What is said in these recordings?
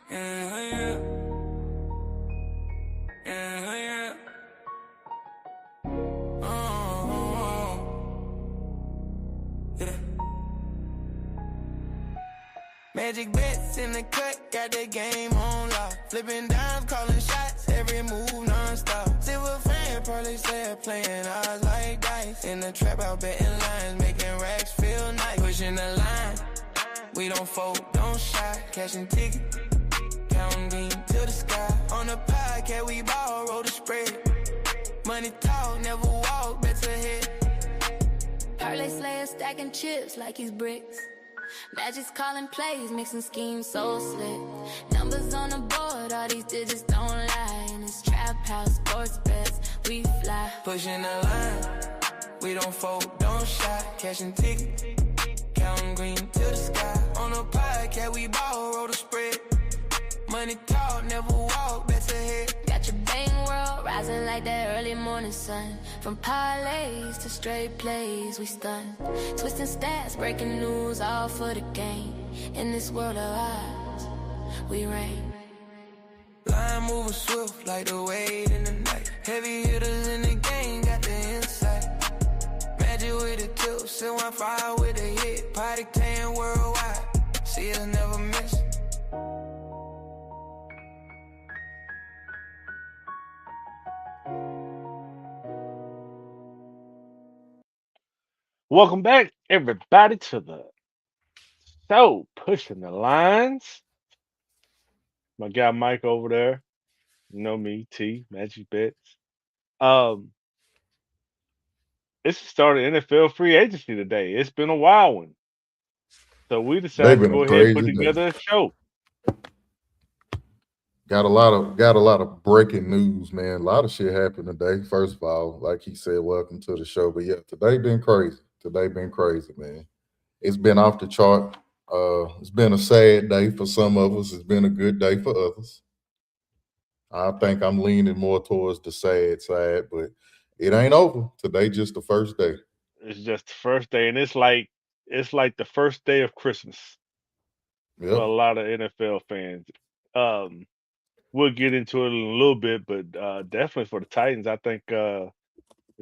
Yeah, yeah, yeah. Yeah. Magic bets in the cut, got the game on lock. Flipping dimes, calling shots, every move non-stop. Silver fan, probably slayer, playing odds like dice. In the trap, out betting lines, making racks feel nice. Pushing the line, we don't fold, don't shy. Cashing tickets, counting green to the sky. On the podcast, we ball, roll the spread. Money talk, never walk, bets ahead. Parlay slayer stacking chips like he's bricks. Magic's calling plays, mixing schemes so slick. Numbers on the board, all these digits don't lie. In this trap house, sports bets, we fly. Pushing the line, we don't fold, don't shy. Cashing tickets, counting green to the sky. On the podcast, we ball, roll the spread. Money talk, never walk, bets ahead. Got your bang world rising like that early morning sun. From parlays to straight plays, we stun. Twisting stats, breaking news, all for the game. In this world of ours, we reign. Line moving swift like the wave in the night. Heavy hitters in the game, got the insight. Magic with the tips, sit one fire with a hit. Potty tan worldwide, see us never miss. Welcome back, everybody, to the show, Pushing the Lines. My guy Mike over there, you know me, T, Magic Bets. Um, it's the start of NFL free agency today. It's been a wild one. So we They've decided to been go a ahead and put crazy day. together a show. Got a lot of breaking news, man. A lot of shit happened today. First of all, like he said, welcome to the show. But yeah, today been crazy. Today been crazy, man. It's been off the chart. It's been a sad day for some of us. It's been a good day for others. I think I'm leaning more towards the sad side, but it ain't over. Today just the first day. It's just the first day, and it's like the first day of Christmas for a Yep. lot of NFL fans. Um, we'll get into it in a little bit, but definitely for the Titans, I think it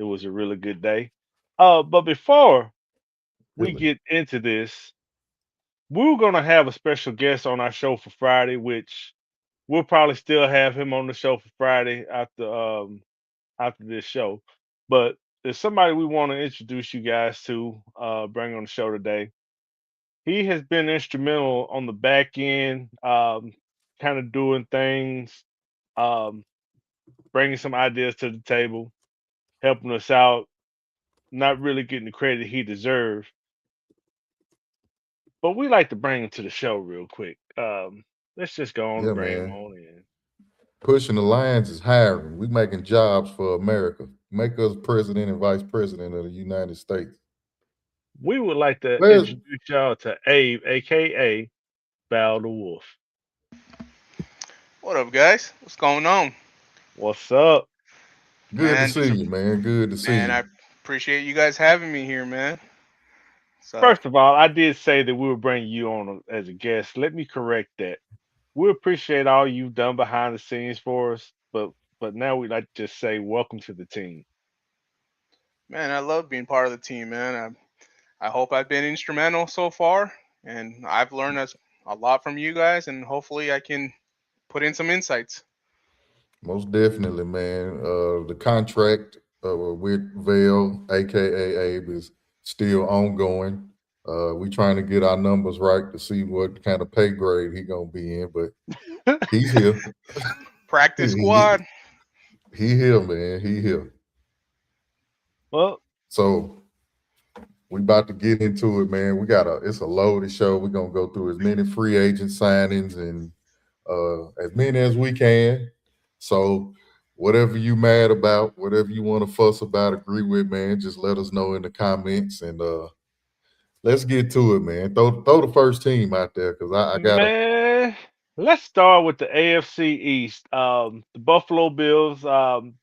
was a really good day. But before we Really. get into this, we're gonna have a special guest on our show for Friday, which we'll probably still have him on the show for Friday after this show. But there's somebody we want to introduce you guys to, bring on the show today. He has been instrumental on the back end, kind of doing things, um, bringing some ideas to the table, helping us out, not really getting the credit he deserves. But we like to bring him to the show real quick. Let's just go on and Yeah, bring him man. on in. Pushing the lines is hiring. We making jobs for America. Make us president and vice president of the United States. We would like to Where's introduce y'all to Abe, aka Bow the Wolf. What up, guys? What's going on, What's up? good to man? see you, man. Good to see Man, you. I appreciate you guys having me here, man. So, First of all, I did say that we would bring you on as a guest. Let me correct that. We appreciate all you've done behind the scenes for us, but now we'd like to just say welcome to the team. man, I love being part of the team, man. I hope I've been instrumental so far, and I've learned a lot from you guys, and hopefully I can put in some insights. Most definitely, man. The contract with Vail, aka Abe, is still ongoing. We trying to get our numbers right to see what kind of pay grade he gonna be in, but he's here. Practice he, squad. he here, man. He here. Well, So we about to get into it, man. It's a loaded show. We're gonna go through as many free agent signings and as many as we can. So whatever you mad about, whatever you want to fuss about, agree with, man, just let us know in the comments and let's get to it, man. Throw the first team out there because I gotta. man, let's start with the AFC East. The Buffalo Bills.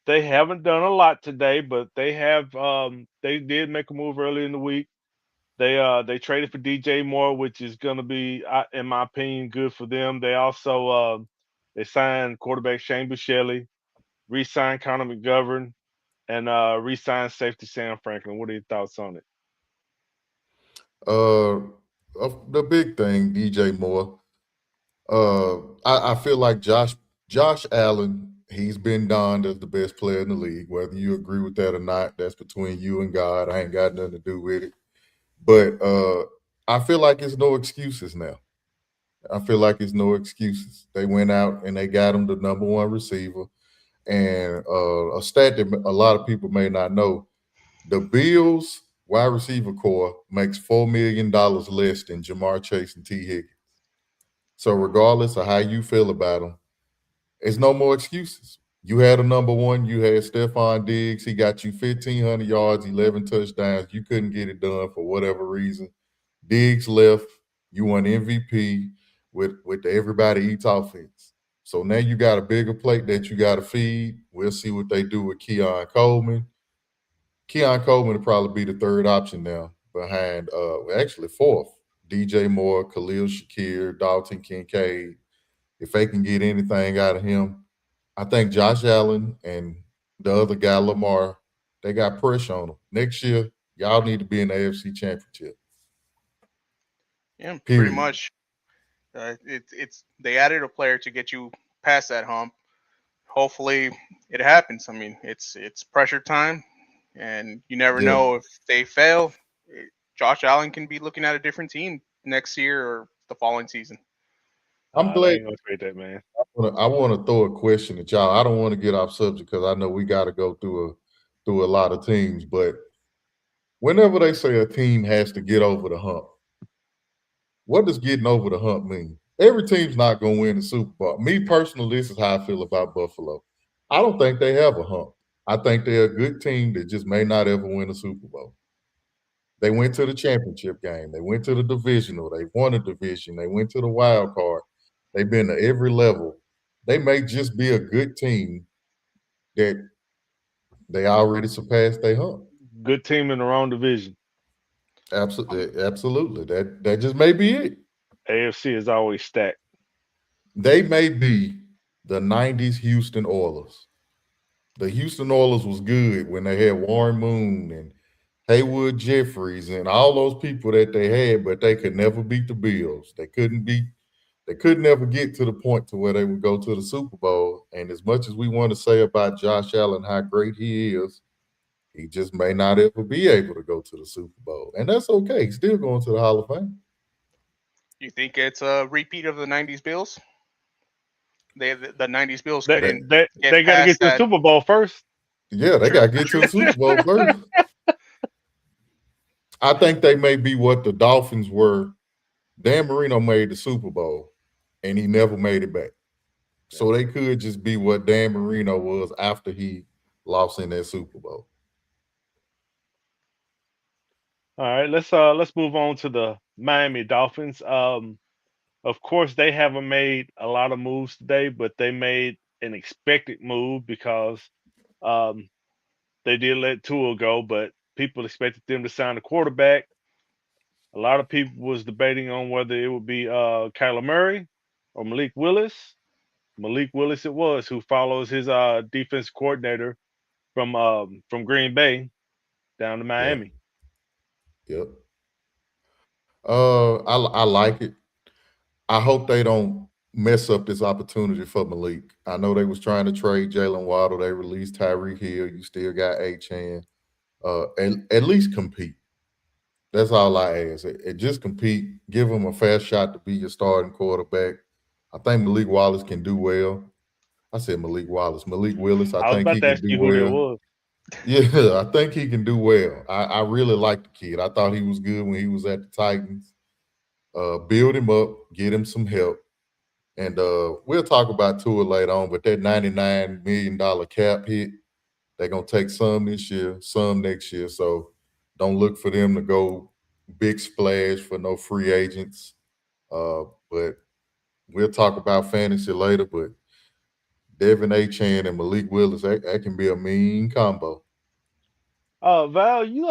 They haven't done a lot today, but they did make a move early in the week. They traded for DJ Moore, which is gonna be, in my opinion, good for them. They also they signed quarterback Shane Buechele, re-signed Connor McGovern, and re-signed safety Sam Franklin. What are your thoughts on it? Uh, the big thing, DJ Moore. I feel like Josh Allen. He's been donned as the best player in the league. Whether you agree with that or not, that's between you and God. I ain't got nothing to do with it. But I feel like it's no excuses now. I feel like it's no excuses. They went out and they got him the number one receiver. And a stat that a lot of people may not know: the Bills wide receiver core makes $4 million less than Jamar Chase and T. Higgins. So regardless of how you feel about them, it's no more excuses. You had a number one. You had Stephon Diggs. He got you 1,500 yards, 11 touchdowns. You couldn't get it done for whatever reason. Diggs left. You won MVP with the everybody eats offense. So now you got a bigger plate that you got to feed. We'll see what they do with Keon Coleman. Keon Coleman will probably be the third option now behind, actually fourth. DJ Moore, Khalil Shakir, Dalton Kincaid. If they can get anything out of him, I think Josh Allen and the other guy, Lamar, they got pressure on them. Next year, y'all need to be in the AFC Championship. Yeah, pretty Period. much. It's they added a player to get you past that hump. Hopefully, it happens. I mean, it's pressure time, and you never Yeah. know if they fail. Josh Allen can be looking at a different team next year or the following season. I'm They glad. ain't gonna trade that man. I want to throw a question at y'all. I don't want to get off subject because I know we got to go through a lot of teams. But whenever they say a team has to get over the hump, what does getting over the hump mean? Every team's not going to win the Super Bowl. Me personally, this is how I feel about Buffalo. I don't think they have a hump. I think they're a good team that just may not ever win a Super Bowl. They went to the championship game. They went to the divisional. They won a division. They went to the wild card. They've been to every level. They may just be a good team that they already surpassed their hump. Good team in the wrong division. Absolutely, absolutely. That just may be it. AFC is always stacked. They may be the '90s Houston Oilers. The Houston Oilers was good when they had Warren Moon and Haywood Jeffries and all those people that they had, but they could never beat the Bills. They could never get to the point to where they would go to the Super Bowl. And as much as we want to say about Josh Allen, how great he is, he just may not ever be able to go to the Super Bowl. And that's okay. He's still going to the Hall of Fame. You think it's a repeat of the '90s Bills? The '90s Bills They That couldn't they, get they got to past get to the that. Super Bowl first. Yeah, they True. gotta get to the Super Bowl first. I think they may be what the Dolphins were. Dan Marino made the Super Bowl and he never made it back. So they could just be what Dan Marino was after he lost in that Super Bowl. All right, let's move on to the Miami Dolphins. Of course, they haven't made a lot of moves today, but they made an expected move because um, they did let Tua go, but people expected them to sign a quarterback. A lot of people was debating on whether it would be Kyler Murray or Malik Willis. Malik Willis it was, who follows his defense coordinator from Green Bay down to Yep. Miami. Yep. I like it. I hope they don't mess up this opportunity for Malik. I know they was trying to trade Jalen Waddle. They released Tyreek Hill. You still got A-Chan. At least compete. That's all I ask. Just compete. Give him a fair shot to be your starting quarterback. I think Malik Wallace can do well. I said Malik Wallace. Malik Willis, I I was think about he to can ask do you who that well. was. Yeah, I think he can do well. I really like the kid. I thought he was good when he was at the Titans. Build him up, get him some help. And we'll talk about Tua later on, but that $99 million cap hit, they're going to take some this year, some next year. So don't look for them to go big splash for no free agents. But we'll talk about fantasy later. But Devin A. Chan and Malik Willis, that can be a mean combo. Val, you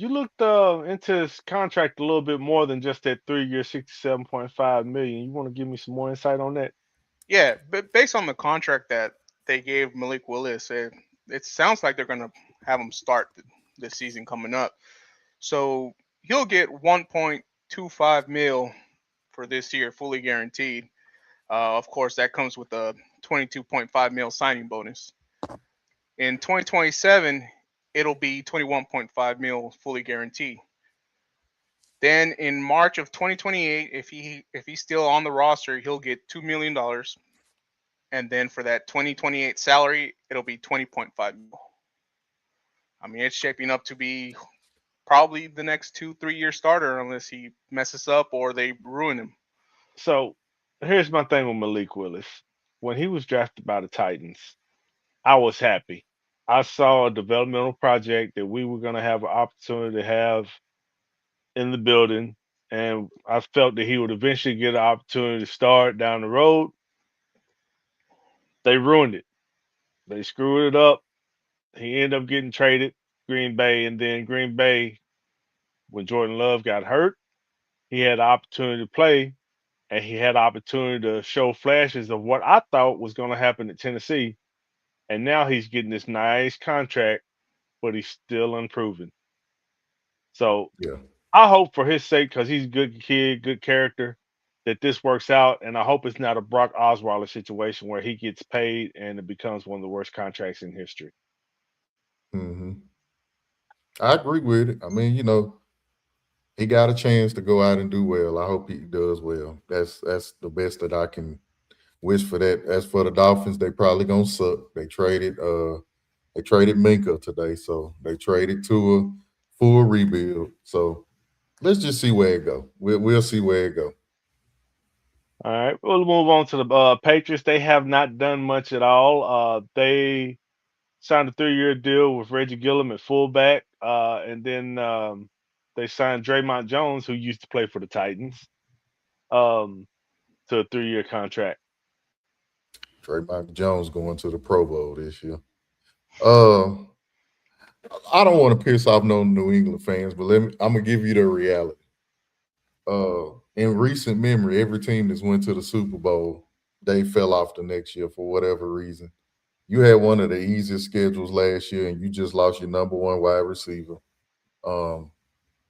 looked into his contract a little bit more than just that 3 year, 67.5 million. You want to give me some more insight on that? Yeah, but based on the contract that they gave Malik Willis, it sounds like they're gonna have him start the season coming up. So he'll get 1.25 mil for this year, fully guaranteed. Of course, that comes with a 22.5 mil signing bonus. In 2027, it'll be 21.5 mil fully guaranteed. Then in March of 2028, if he's still on the roster, he'll get $2 million. And then for that 2028 salary, it'll be 20.5 mil. I mean, it's shaping up to be probably the next 2 3 year starter unless he messes up or they ruin him. So here's my thing with Malik Willis. When he was drafted by the Titans, I was happy. I saw a developmental project that we were going to have an opportunity to have in the building, and I felt that he would eventually get an opportunity to start down the road. They ruined it. They screwed it up. He ended up getting traded Green Bay, and then Green Bay, when Jordan Love got hurt, he had the opportunity to play, and he had the opportunity to show flashes of what I thought was going to happen at Tennessee. And now he's getting this nice contract, but he's still unproven. So Yeah, I hope for his sake, because he's a good kid, good character, that this works out. And I hope it's not a Brock Osweiler situation where he gets paid and it becomes one of the worst contracts in history. hmm I agree with it. I mean, he got a chance to go out and do well. I hope he does well. That's the best that I can wish for that. As for the Dolphins, they probably gonna suck. They traded Minka today, so they traded to a full rebuild. So let's just see where it go. We'll see where it go. All right, we'll move on to the Patriots. They have not done much at all. They signed a 3 year deal with Reggie Gillum at fullback, and then they signed Draymond Jones, who used to play for the Titans, um, to a 3 year contract. Trey Michael Jones going to the Pro Bowl this year. Uh, I don't want to piss off no New England fans, but I'm gonna give you the reality. In recent memory, every team that's went to the Super Bowl, they fell off the next year for whatever reason. You had one of the easiest schedules last year, and you just lost your number one wide receiver. Um,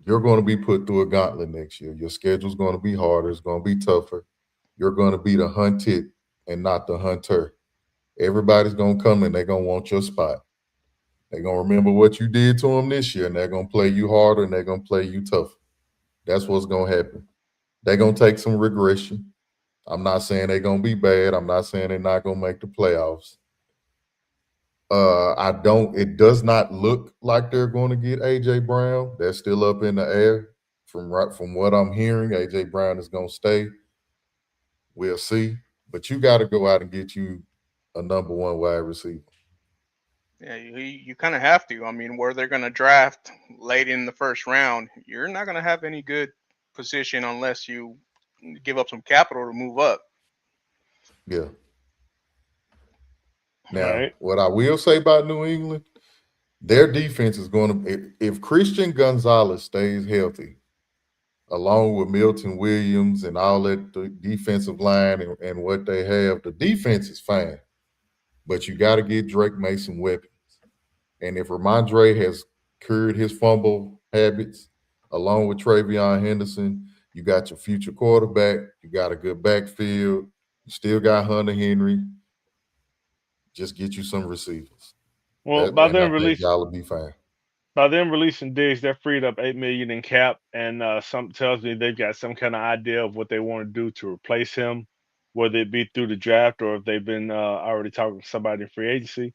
you're going to be put through a gauntlet next year. Your schedule's going to be harder. It's going to be tougher. You're going to be the hunted and not the hunter. Everybody's going to come and they're going to want your spot. They're going to remember what you did to them this year, and they're going to play you harder and they're going to play you tougher. That's what's going to happen. They're going to take some regression. I'm not saying they're going to be bad. I'm not saying they're not going to make the playoffs. I don't. It does not look like they're going to get AJ Brown. They're still up in the air. From what I'm hearing, AJ Brown is going to stay. We'll see. But you got to go out and get you a number one wide receiver. Yeah, you kind of have to. I mean, where they're going to draft late in the first round, you're not going to have any good position unless you give up some capital to move up. Yeah. All Now, right. what I will say about New England, their defense is going to. If Christian Gonzalez stays healthy, along with Milton Williams and all that the defensive line and what they have, the defense is fine. But you got to get Drake Mason weapons. And if Ramondre has cured his fumble habits, along with Travion Henderson, you got your future quarterback. You got a good backfield. You still got Hunter Henry. Just get you some receivers. Well, That, by and I them think release y'all will be fine. by them releasing Diggs, they're freed up 8 million in cap, and some tells me they've got some kind of idea of what they want to do to replace him, whether it be through the draft or if they've been already talking to somebody in free agency.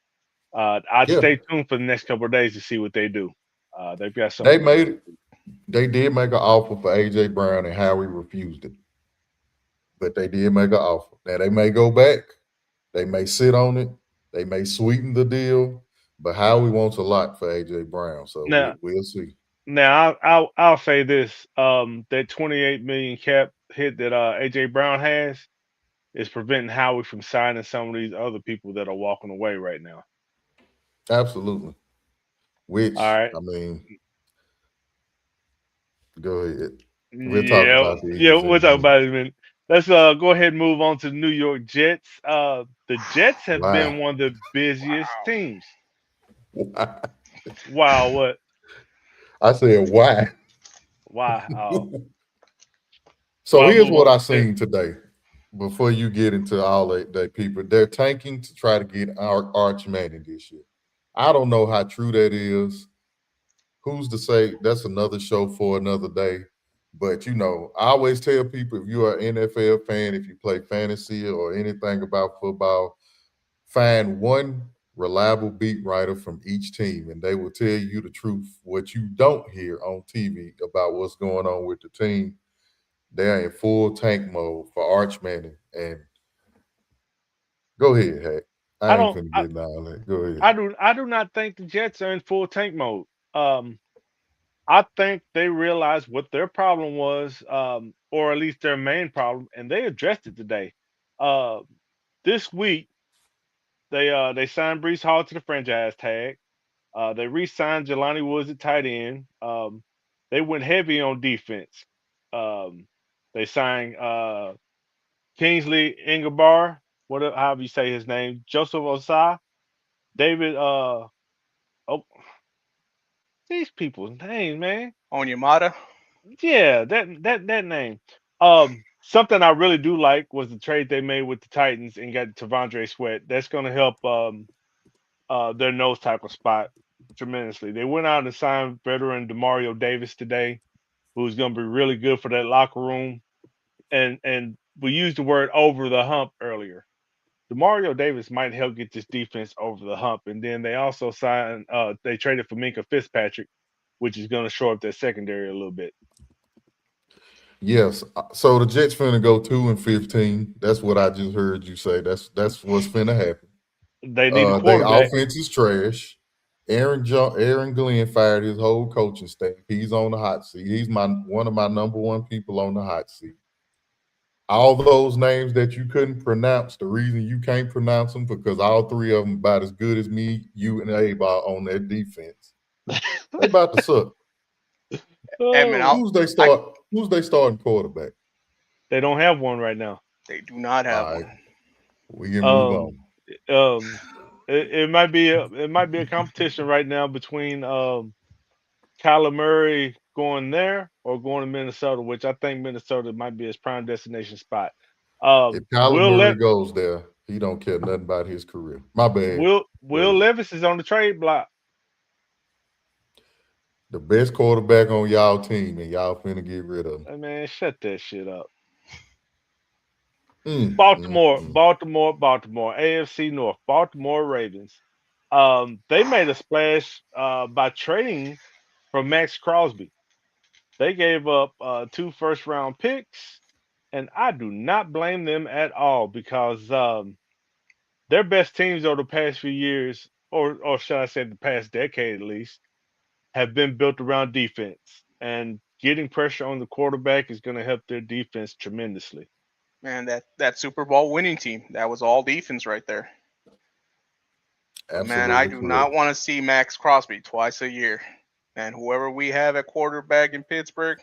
I'd Yeah, stay tuned for the next couple of days to see what they do. They've got they something going made on. it. They did make an offer for AJ Brown, and Howie refused it. But they did make an offer. Now they may go back. They may sit on it. They may sweeten the deal. But Howie wants a lot for AJ Brown, so Now, we'll see. I'll say this: that 28 million cap hit that AJ Brown has is preventing Howie from signing some of these other people that are walking away right now. Absolutely. All which right. I mean, go ahead. We'll talk Yeah, about the yeah, Eagles in we'll a talk minute. about it in a minute. Let's go ahead and move on to the New York Jets. The Jets have Why? been one of the busiest Wow. teams. Why? Wow, what? I said why? Why? So Well, here's move what on. I seen today. Before you get into all that people, they're tanking to try to get our Arch Manning this year. I don't know how true that is. Who's to say? That's another show for another day. But I always tell people, if you are an NFL fan, if you play fantasy or anything about football, find one reliable beat writer from each team, and they will tell you the truth. What you don't hear on TV about what's going on with the team, they're in full tank mode for Arch Manning. And go ahead, Hack. I I ain't don't. finna get into all that. Go ahead. I do not think the Jets are in full tank mode. Um, I think they realized what their problem was, or at least their main problem, and they addressed it today. Uh, this week they signed Brees Hall to the franchise tag. They re-signed Jelani Woods at tight end. They went heavy on defense. Um, they signed Kingsley Engelbar, whatever however you say his name, Joseph Osai, David. Oh, these people's names, man. Onyemata. Yeah, that name. Something I really do like was the trade they made with the Titans and got Tavondre Sweat. That's going to help their nose tackle spot tremendously. They went out and signed veteran Demario Davis today, who's going to be really good for that locker room. And we used the word over the hump earlier. Demario Davis might help get this defense over the hump. And then they also signed they traded for Minka Fitzpatrick, which is going to shore up their secondary a little bit. Yes. So the Jets finna go 2-15. That's what I just heard you say. That's what's finna happen. They need a They quarterback. offense is trash. Aaron Glenn fired his whole coaching staff. He's on the hot seat. He's my one of my number one people on the hot seat. All those names that you couldn't pronounce, the reason you can't pronounce them because all three of them about as good as me, you, and Abe are on that defense. They about to suck. Edmund, Oh, I Who's they starting quarterback? they don't have one right now. they do not All have right, one. we can move Um, on. it might be a competition right now between Kyler Murray going there or going to Minnesota, which I think Minnesota might be his prime destination spot. If Kyler Will Murray let goes there, he don't care nothing about his career. My bad. Go Will ahead. Levis is on the trade block. The best quarterback on y'all team, and y'all finna get rid of him. Man, shut that shit up. Mm, mm, Baltimore, mm. Baltimore, Baltimore, AFC North, Baltimore Ravens. They made a splash by trading for Max Crosby. They gave up two first round picks, and I do not blame them at all because their best teams over the past few years, or should I say the past decade at least, have been built around defense. And getting pressure on the quarterback is going to help their defense tremendously. Man, that Super Bowl winning team, that was all defense right there. But man, I Absolutely do correct. not want to see Max Crosby twice a year. And whoever we have at quarterback in Pittsburgh,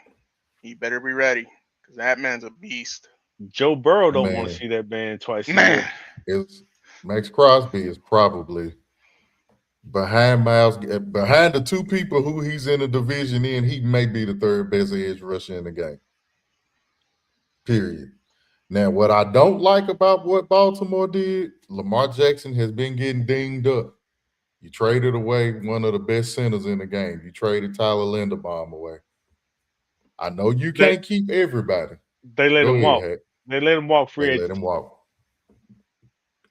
he better be ready because that man's a beast. Joe Burrow don't want to Man, see that man twice a Man, year. is Max Crosby is probably behind the two people who he's in the division in, he may be the third best edge rusher in the game. Period. Now, what I don't like about what Baltimore did, Lamar Jackson has been getting dinged up. You traded away one of the best centers in the game. You traded Tyler Linderbaum away. I know you They can't keep everybody. they let Go him ahead, walk. Hack. They let him walk They free let him agency. walk.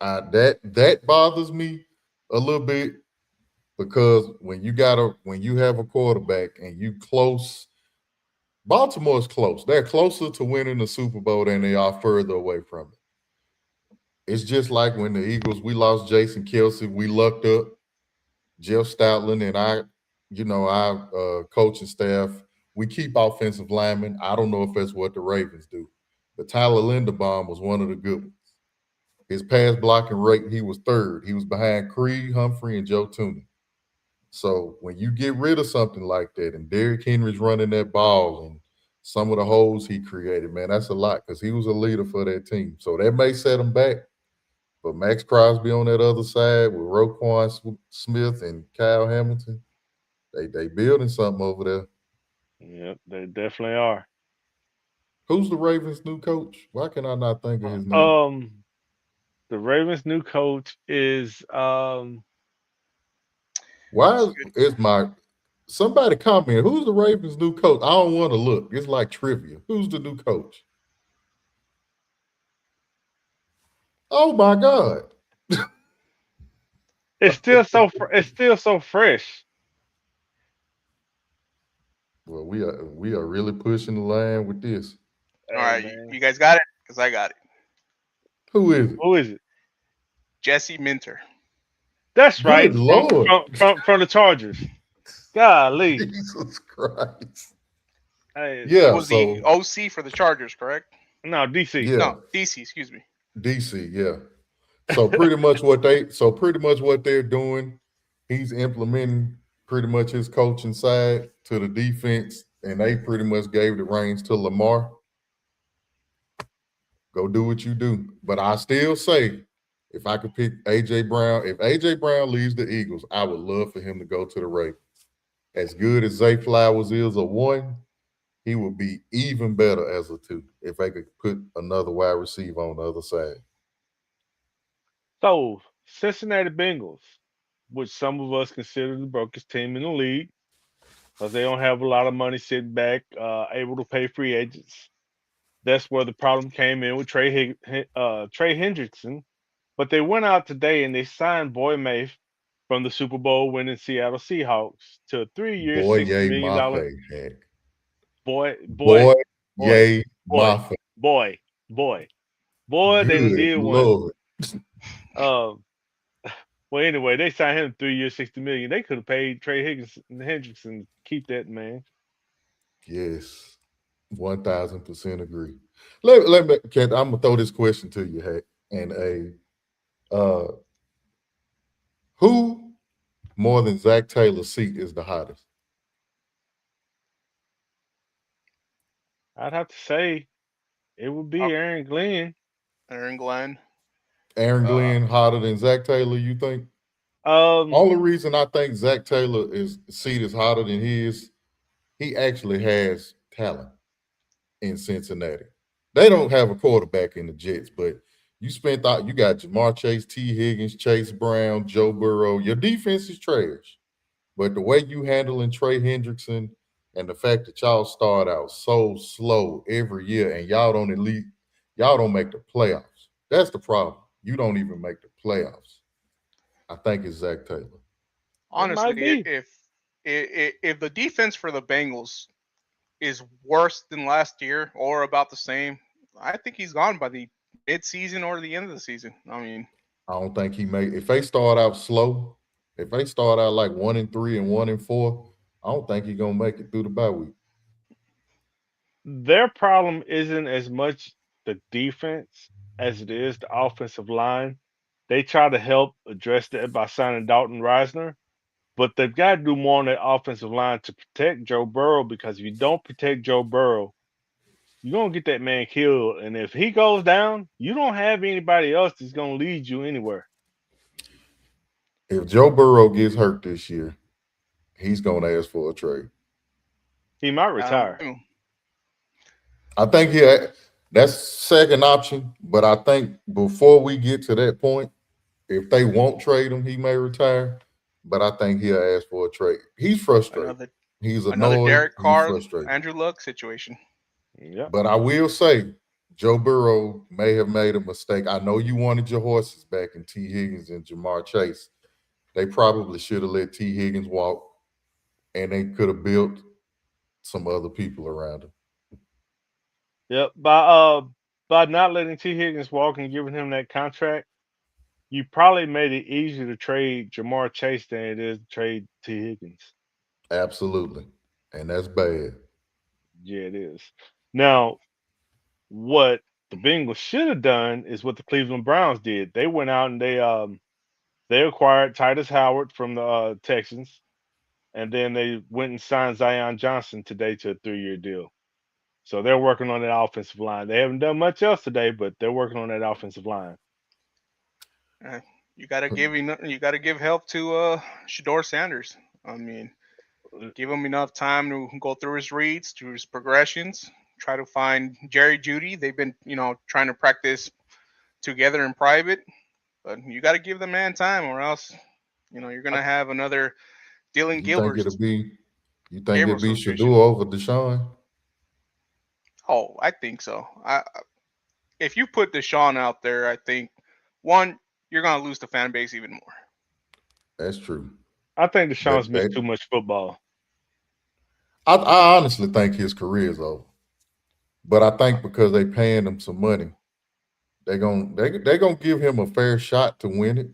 That bothers me a little bit because when you have a quarterback and you close, Baltimore's close. They're closer to winning the Super Bowl than they are further away from it. It's just like when the Eagles, we lost Jason Kelsey, we lucked up. Jeff Stoutland and our coaching staff, we keep offensive linemen. I don't know if that's what the Ravens do, but Tyler Linderbaum was one of the good ones. His pass blocking rate, he was third. He was behind Creed, Humphrey, and Joe Tooney. So when you get rid of something like that, and Derrick Henry's running that ball and some of the holes he created, man, that's a lot because he was a leader for that team. So that may set him back. But Max Crosby on that other side with Roquan Smith and Kyle Hamilton, they building something over there. Yep, they definitely are. Who's the Ravens' new coach? Why can I not think of his Uh, name? the Ravens' new coach is Why It's good. is my somebody comment? Who's the Ravens' new coach? I don't want to look. It's like trivia. Who's the new coach? Oh my God. it's still so fresh. Well, we are really pushing the line with this. All Hey right, man, you guys got it because I got it. Who is it? who is it? Jesse Minter. That's Good right, Lord. from the Chargers. Golly, Jesus Christ. hey, He Yeah, was the so OC for the Chargers, correct? no DC. yeah, No, DC. Excuse me. DC, yeah. So pretty much what they're doing, he's implementing pretty much his coaching side to the defense, and they pretty much gave the reins to Lamar. Go do what you do. But I still say, if I could pick AJ Brown, if AJ Brown leaves the Eagles, I would love for him to go to the Ravens. As good as Zay Flowers is a one, he would be even better as a two if they could put another wide receiver on the other side. So Cincinnati Bengals, which some of us consider the brokest team in the league, because they don't have a lot of money sitting back, able to pay free agents. That's where the problem came in with Trey Hendrickson. But they went out today and they signed Boy May from the Super Bowl winning Seattle Seahawks to a 3 year, Boy, $60 yay, million Mafe, dollar heck. boy, boy, Boy, boy, yay, boy, Mafe. boy, boy, boy. They done Good did one. Lord. Um, well, anyway, they signed him 3 years, $60 million. They could have paid Trey Higgins and Hendrickson to keep that man. Yes, 1000% agree. Let me, Ken, I'm gonna throw this question to you, Hack. And who more than Zach Taylor's seat is the hottest? I'd have to say it would Uh, be Aaron Glenn. Aaron Glenn. Aaron Uh, Glenn hotter than Zach Taylor, you think? Um, Only reason I think Zach Taylor is seat is hotter than his, he actually has talent in Cincinnati. They don't have a quarterback in the Jets, but you spent out you got Jamar Chase, T. Higgins, Chase Brown, Joe Burrow. Your defense is trash. But the way you handling Trey Hendrickson and the fact that y'all start out so slow every year and y'all don't make the playoffs. That's the problem. You don't even make the playoffs. I think it's Zach Taylor. it might honestly, be. if the defense for the Bengals is worse than last year or about the same, I think he's gone by the mid-season or the end of the season. I mean, I don't think he made if they start out slow, if they start out like 1-3 and 1-4, I don't think he's gonna make it through the bye week. Their problem isn't as much the defense as it is the offensive line. They try to help address that by signing Dalton Reisner, but they've got to do more on that offensive line to protect Joe Burrow because if you don't protect Joe Burrow, you're going to get that man killed. And if he goes down, you don't have anybody else that's going to lead you anywhere. If Joe Burrow gets hurt this year, he's gonna ask for a trade. He might I don't retire. blame him. I think that's second option, but I think before we get to that point, if they won't trade him, he may retire. But I think he'll ask for a trade. He's frustrated. Another He's another annoyed. Derek He's Carr, frustrated. Andrew Luck situation. Yep. But I will say, Joe Burrow may have made a mistake. I know you wanted your horses back in T. Higgins and Jamar Chase. They probably should have let T. Higgins walk, and they could have built some other people around him. Yep. By not letting T. Higgins walk and giving him that contract, you probably made it easier to trade Jamar Chase than it is to trade T. Higgins. Absolutely, and that's bad. Yeah, it is. Now, what the Bengals should have done is what the Cleveland Browns did. They went out and they acquired Titus Howard from the Texans. and then they went and signed Zion Johnson today to a 3-year deal. So they're working on that offensive line. They haven't done much else today, but they're working on that offensive line. Uh, you got to you got to give help to Shador Sanders. I mean, give him enough time to go through his reads, through his progressions. Try to find Jerry Judy. They've been, trying to practice together in private, but you got to give the man time, or else, you're I, gonna have another Dylan You think Gilbert. it'll be you think it'll Gabriel be situation. Shador over Deshaun? Oh, I think so. If you put Deshaun out there, I think one, you're gonna lose the fan base even more. That's true. I think That Deshaun's missed that too much football. I honestly think his career is over. But I think because they paying him some money, they gonna give him a fair shot to win it.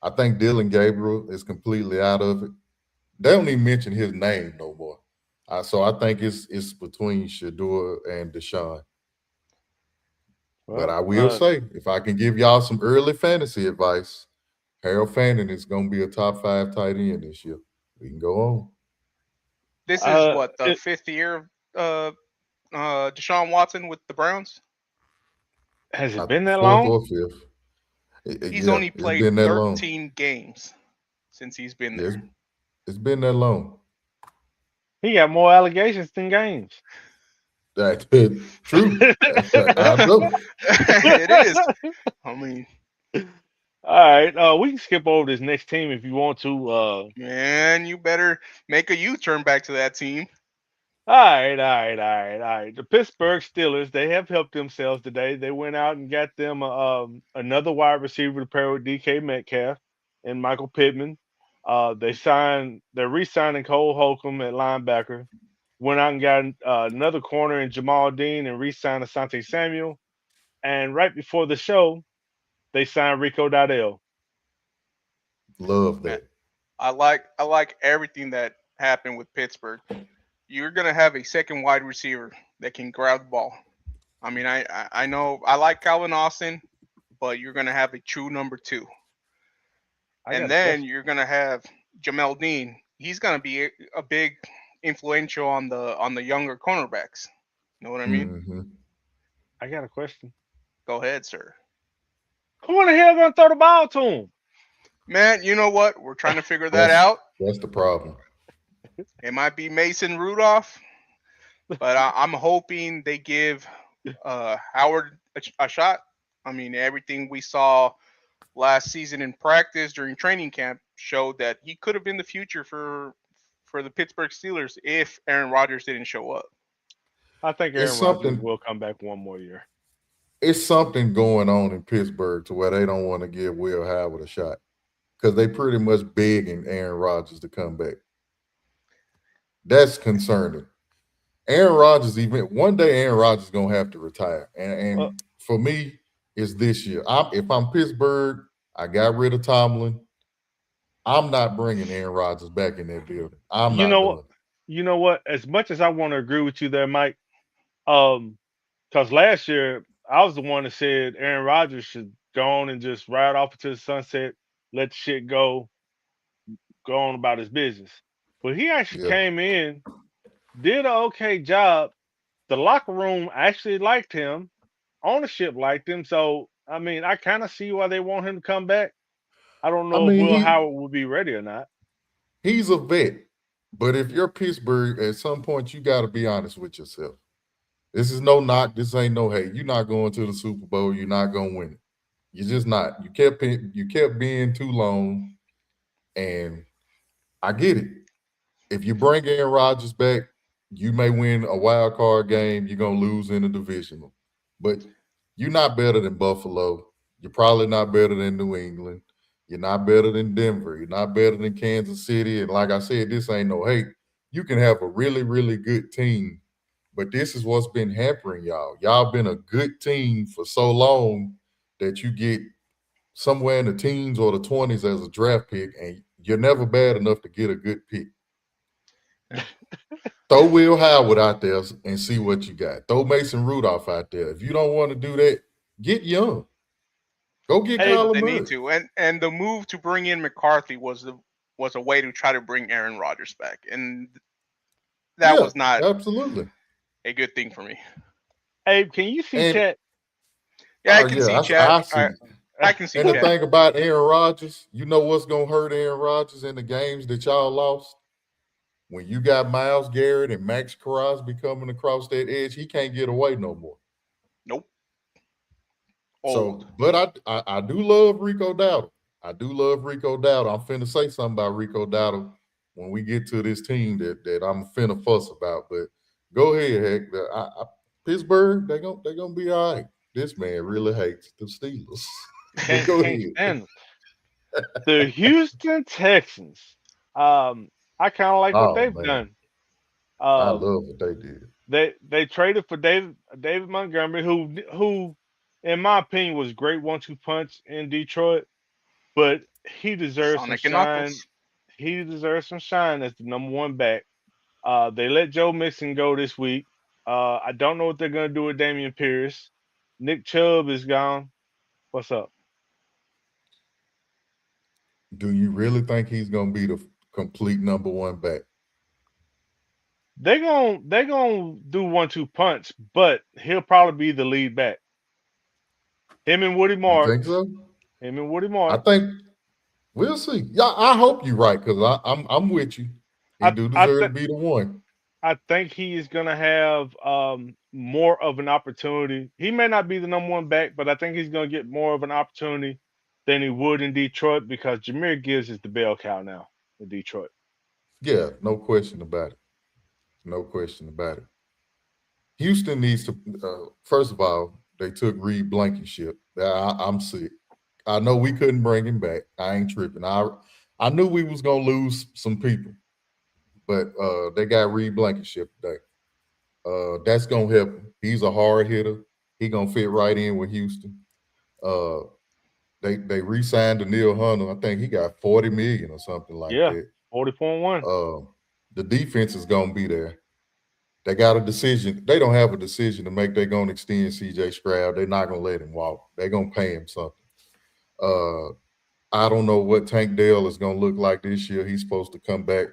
I think Dylan Gabriel is completely out of it. They don't even mention his name no more. So I think it's between Shador and Deshaun. But Well, I will say, if I can give y'all some early fantasy advice, Harold Fanning is gonna be a top 5 tight end this year. We can go on. This is uh, what, the it, fifth year of Deshaun Watson with the Browns. has it I been think that fourth long? or fifth. He's Yeah, only it's played been that long. 13 games since he's been Yeah, there. it's been that long. He got more allegations than games. That's true. I know. It is. I mean, All right, we can skip over this next team if you want to. man, you better make a U-turn back to that team. All right. The Pittsburgh Steelers, they have helped themselves today. They went out and got them another wide receiver to pair with DK Metcalf and Michael Pittman. They're re-signing Cole Holcomb at linebacker. Went out and got another corner in Jamal Dean and re-signed Asante Samuel. And right before the show, they signed Rico Dowdell. Love Man, that. I like everything that happened with Pittsburgh. You're gonna have a second wide receiver that can grab the ball. I mean, I know I like Calvin Austin, but you're gonna have a true number two, I and got a then question. you're gonna have Jamel Dean. He's gonna be a big influential on the younger cornerbacks. You know what I mean? Hmm. I got a question. Go ahead, sir. Who in the hell gonna throw the ball to him? Man, you know what? We're trying to figure that That's out. that's the problem. It might be Mason Rudolph, but I'm hoping they give Howard a shot. I mean, everything we saw last season in practice during training camp showed that he could have been the future for the Pittsburgh Steelers if Aaron Rodgers didn't show up. I think It's Aaron Rodgers something. will come back one more year. It's something going on in Pittsburgh to where they don't want to give Will Howard a shot because they pretty much begging Aaron Rodgers to come back. That's concerning. Aaron Rodgers, even one day, Aaron Rodgers is gonna have to retire, Uh, and for me, it's this year. If I'm Pittsburgh, I got rid of Tomlin. I'm not bringing Aaron Rodgers back in that building. I'm you not know what? doing it. You know what? As much as I want to agree with you there, Mike, um, because last year I was the one that said Aaron Rodgers should go on and just ride off into the sunset, let the shit go on about his business. But he actually Yeah. came in, did an okay job. The locker room actually liked him. Ownership liked him. So I mean, I kind of see why they want him to come back. I don't I know if mean, Will Howard will be ready or not. he's a vet, but if you're Pittsburgh, at some point you got to be honest with yourself. This is no knock. This ain't no hey. You're not going to the Super Bowl. You're not gonna win it. You're just not. You kept being too long, and I get it. If you bring Aaron Rodgers back, you may win a wild card game. You're gonna lose in the divisional, but you're not better than Buffalo. You're probably not better than New England. You're not better than Denver. You're not better than Kansas City. And like I said, this ain't no hate. You can have a really, really good team, but this is what's been hampering y'all. Y'all been a good team for so long that you get somewhere in the teens or the 20s as a draft pick, and you're never bad enough to get a good pick. Throw Will Howard out there and see what you got. Throw Mason Rudolph out there. If you don't want to do that, get young. Go get Hey, That's what Kyler they need Murray. to. And the move to bring in McCarthy was was a way to try to bring Aaron Rodgers back, and that Yeah, was not absolutely. a good thing for me. Abe, can you see And chat? Yeah, I oh can yeah, see Chad. I see. I can see And the Chad. thing about Aaron Rodgers, you know what's gonna hurt Aaron Rodgers in the games that y'all lost? When you got Miles Garrett and Max Crosby coming across that edge, he can't get away no more. Nope, old. So, but I do love Rico Dowdle. I do love Rico Dowdle. I'm finna say something about Rico Dowdle when we get to this team that I'm finna fuss about. But go ahead, Heck. Pittsburgh, they gonna be all right. This man really hates the Steelers. But go Can't ahead. stand them. The Houston Texans. I kind of like what Oh they've man, done. I Um, love what they did. they traded for David Montgomery, who, in my opinion, was a great 1-2 punch in Detroit, but he deserves some Sonic and shine. Knuckles. He deserves some shine as the number one back. They let Joe Mixon go this week. I don't know what they're gonna do with Damian Pierce. Nick Chubb is gone. What's up? Do you really think he's gonna be the complete number one back? They gonna do 1-2 punch, but he'll probably be the lead back. Him and Woody You think Marks. so? Him and Woody I Marks. think we'll see. Yeah, I hope you're right because I'm with you. He I do I deserve to think be the one. I think he is gonna have more of an opportunity. He may not be the number one back, but I think he's gonna get more of an opportunity than he would in Detroit because Jameer Gibbs is the bell cow now in Detroit. Yeah, no question about it. No question about it. Houston needs to. First of all, they took Reed Blankenship. I'm sick. I know we couldn't bring him back. I ain't tripping. I knew we was gonna lose some people, but they got Reed Blankenship today. That's gonna help him. He's a hard hitter. He gonna fit right in with Houston. Uh, they re-signed Daniil Hunter. I think he got 40 million or something like Yeah, that. 40.1. Uh, the defense is gonna be there. They got a decision. They don't have a decision to make. They're gonna extend CJ Stroud. They're not gonna let him walk. They're gonna pay him something. Uh, I don't know what Tank Dell is gonna look like this year. He's supposed to come back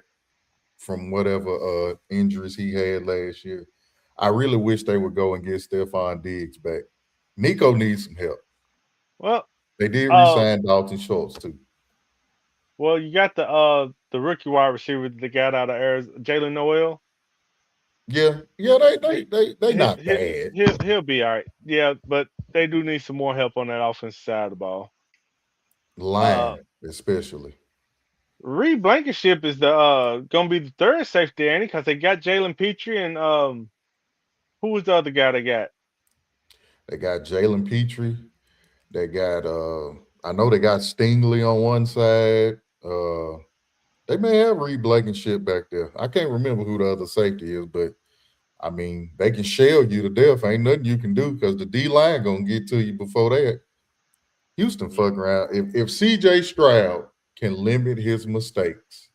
from whatever injuries he had last year. I really wish they would go and get Stephon Diggs back. Nico needs some help. Well, They did uh, re-sign Dalton Schultz too. you got the rookie wide receiver that they got out of Arizona, Jalen Noel. Yeah, He, they not bad. he'll be all right. Yeah, but they do need some more help on that offensive side of the ball. Uh, Line, especially. Reed Blankenship is the gonna be the third safety, Andy, because they got Jalen Petrie and who was the other guy they got? They got Jalen Petrie. They got I know they got Stingley on one side. They may have Reed Blankenship back there. I can't remember who the other safety is, but I mean they can shell you to death. Ain't nothing you can do because the D line gonna get to you before that. Houston fuck around. If CJ Stroud can limit his mistakes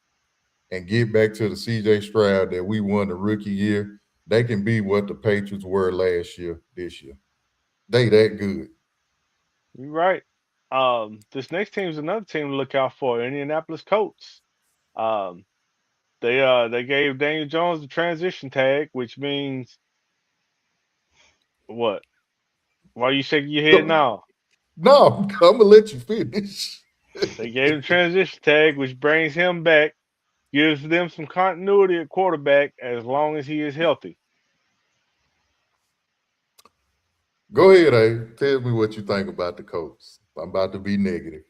and get back to the CJ Stroud that we won the rookie year, they can be what the Patriots were last year, this year. They that good. You're right. This next team is another team to look out for, Indianapolis Colts. Um, they gave Daniel Jones the transition tag, which means what? Why are you shaking your head Go, now? no, I'm gonna let you finish. They gave him transition tag, which brings him back, gives them some continuity at quarterback as long as he is healthy. Go ahead, Tell me what you think about the Colts. I'm about to be negative.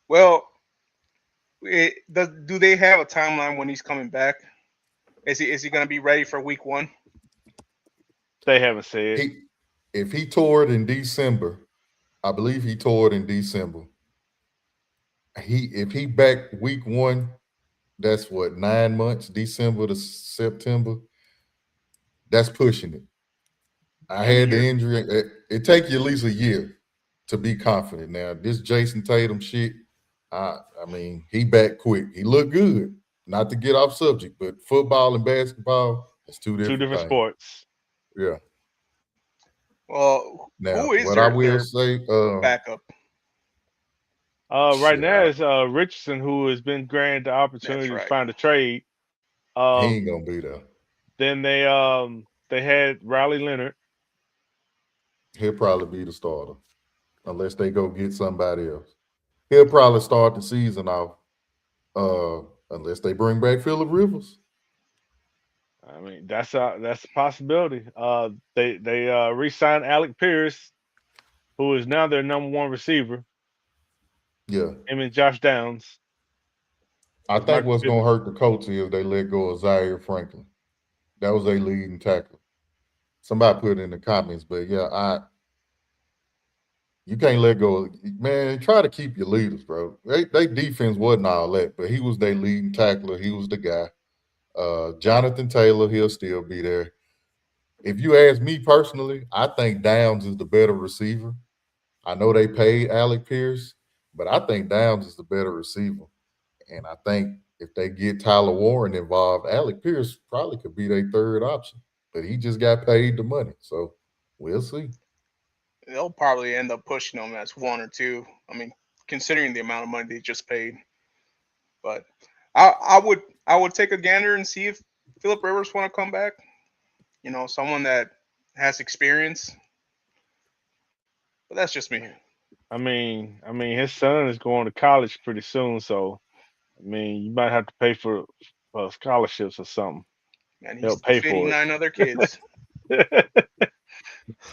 Well, do they have a timeline when he's coming back? Is he going to be ready for week one? They haven't said. He if he tore it in December, I believe he tore it in December. If he back week one, that's what 9 months, December to September. That's pushing it. I And had the you're injury. It take you at least a year to be confident. Now this Jason Tatum shit. I mean, he back quick. He looked good. Not to get off subject, but football and basketball is two Two different different things. sports. Yeah. well. Now, Who is what I will their say, backup? Right Shit, now it's Richardson who has been granted the That's opportunity to right. find a trade. he ain't Um, gonna be there. then they had Riley Leonard. He'll probably be the starter unless they go get somebody else. He'll probably start the season off, uh, unless they bring back Phillip Rivers. I mean that's a possibility. They re-signed Alec Pierce, who is now their number one receiver. Yeah, Him and Josh Downs, I because think Michael what's gonna Pittman. hurt the Colts is they let go of Zaire Franklin. That was their leading tackler. Somebody put it in the comments, but yeah, I you can't let go. Man, try to keep your leaders, bro. They defense wasn't all that, but he was their leading tackler. He was the guy. Jonathan Taylor, he'll still be there. If you ask me personally, I think Downs is the better receiver. I know they paid Alec Pierce, but I think Downs is the better receiver. And I think if they get Tyler Warren involved, Alec Pierce probably could be their third option. But he just got paid the money. So we'll see. They'll probably end up pushing them as one or two. I mean, considering the amount of money they just paid. But I would take a gander and see if Philip Rivers want to come back. Someone that has experience. But that's just me. I mean, his son is going to college pretty soon, so I mean, you might have to pay for scholarships or something. And he's Help pay defeating for 9 other kids. it.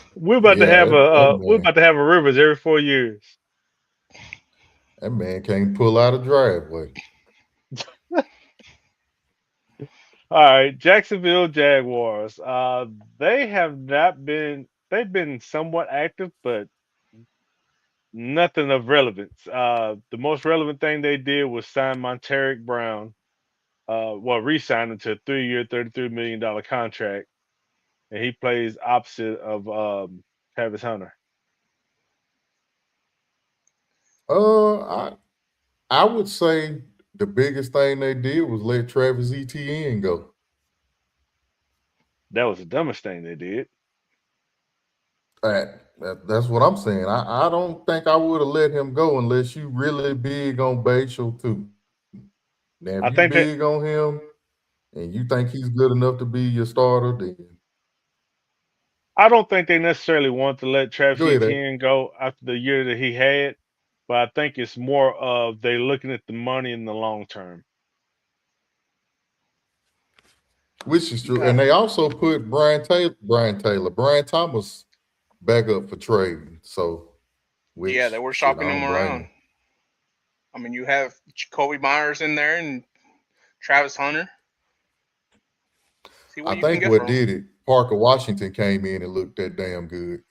Yeah, We're about to have a Rivers every 4 years. that man can't pull out a driveway. All right, Jacksonville Jaguars. They have not been. They've been somewhat active, but nothing of relevance. The most relevant thing they did was sign Monteric Brown. Re-signed him to a 3-year, $33 million contract, and he plays opposite of Travis Hunter. I I would say the biggest thing they did was let Travis Etienne go. That was the dumbest thing they did. That's what I'm saying. I don't think I would have let him go unless you really big on Bashal too. Now, if you I big think on that him and you think he's good enough to be your starter, then I don't think they necessarily want to let Travis go ahead. Etienne go after the year that he had, but I think it's more of they looking at the money in the long term. Which is true. Okay. And they also put Brian Thomas back up for trading. So, Yeah, they which were shit, I shopping him don't blame around. him. I mean, you have Jacoby Myers in there and Travis Hunter. See I what you can think get what from him. did it, Parker Washington came in and looked that damn good.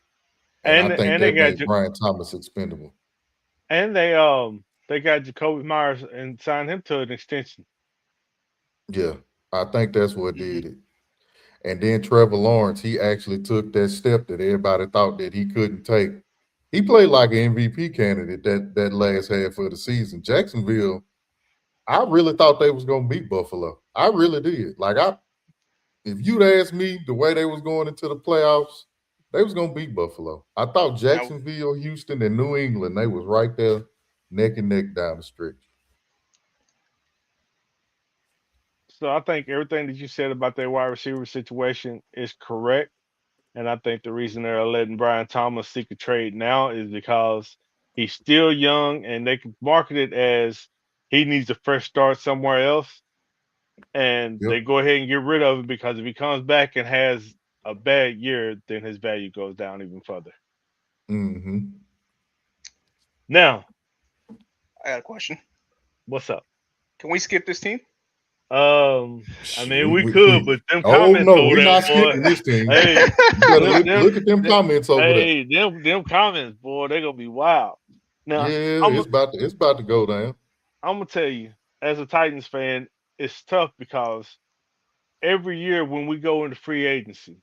And I And think and they that got made Brian Thomas expendable. and they got Jacoby Myers and signed him to an extension. Yeah, I think that's what Hmm. did it. And then Trevor Lawrence, he actually took that step that everybody thought that he couldn't take. He played like an MVP candidate that last half of the season. Jacksonville, I really thought they was gonna beat Buffalo. I really did. If you'd asked me the way they was going into the playoffs, they was gonna beat Buffalo. I thought Now, Jacksonville, Houston, and New England, they was right there neck and neck down the stretch. So I think everything that you said about their wide receiver situation is correct. And I think the reason they're letting Brian Thomas seek a trade now is because he's still young and they can market it as he needs a fresh start somewhere else. And Yep. they go ahead and get rid of him because if he comes back and has a bad year, then his value goes down even further. Mm-hmm. Now, I got a question. what's up? Can we skip this team? I Sh- mean, We, we we, could, we, but them oh comments no, over we're there, not boy. skipping this team. Hey, You better them, look at them them, comments over there. hey, them comments, boy, they gonna be wild. Now, Yeah, I'm it's about to go down. I'm gonna tell you, as a Titans fan, it's tough because every year when we go into free agency,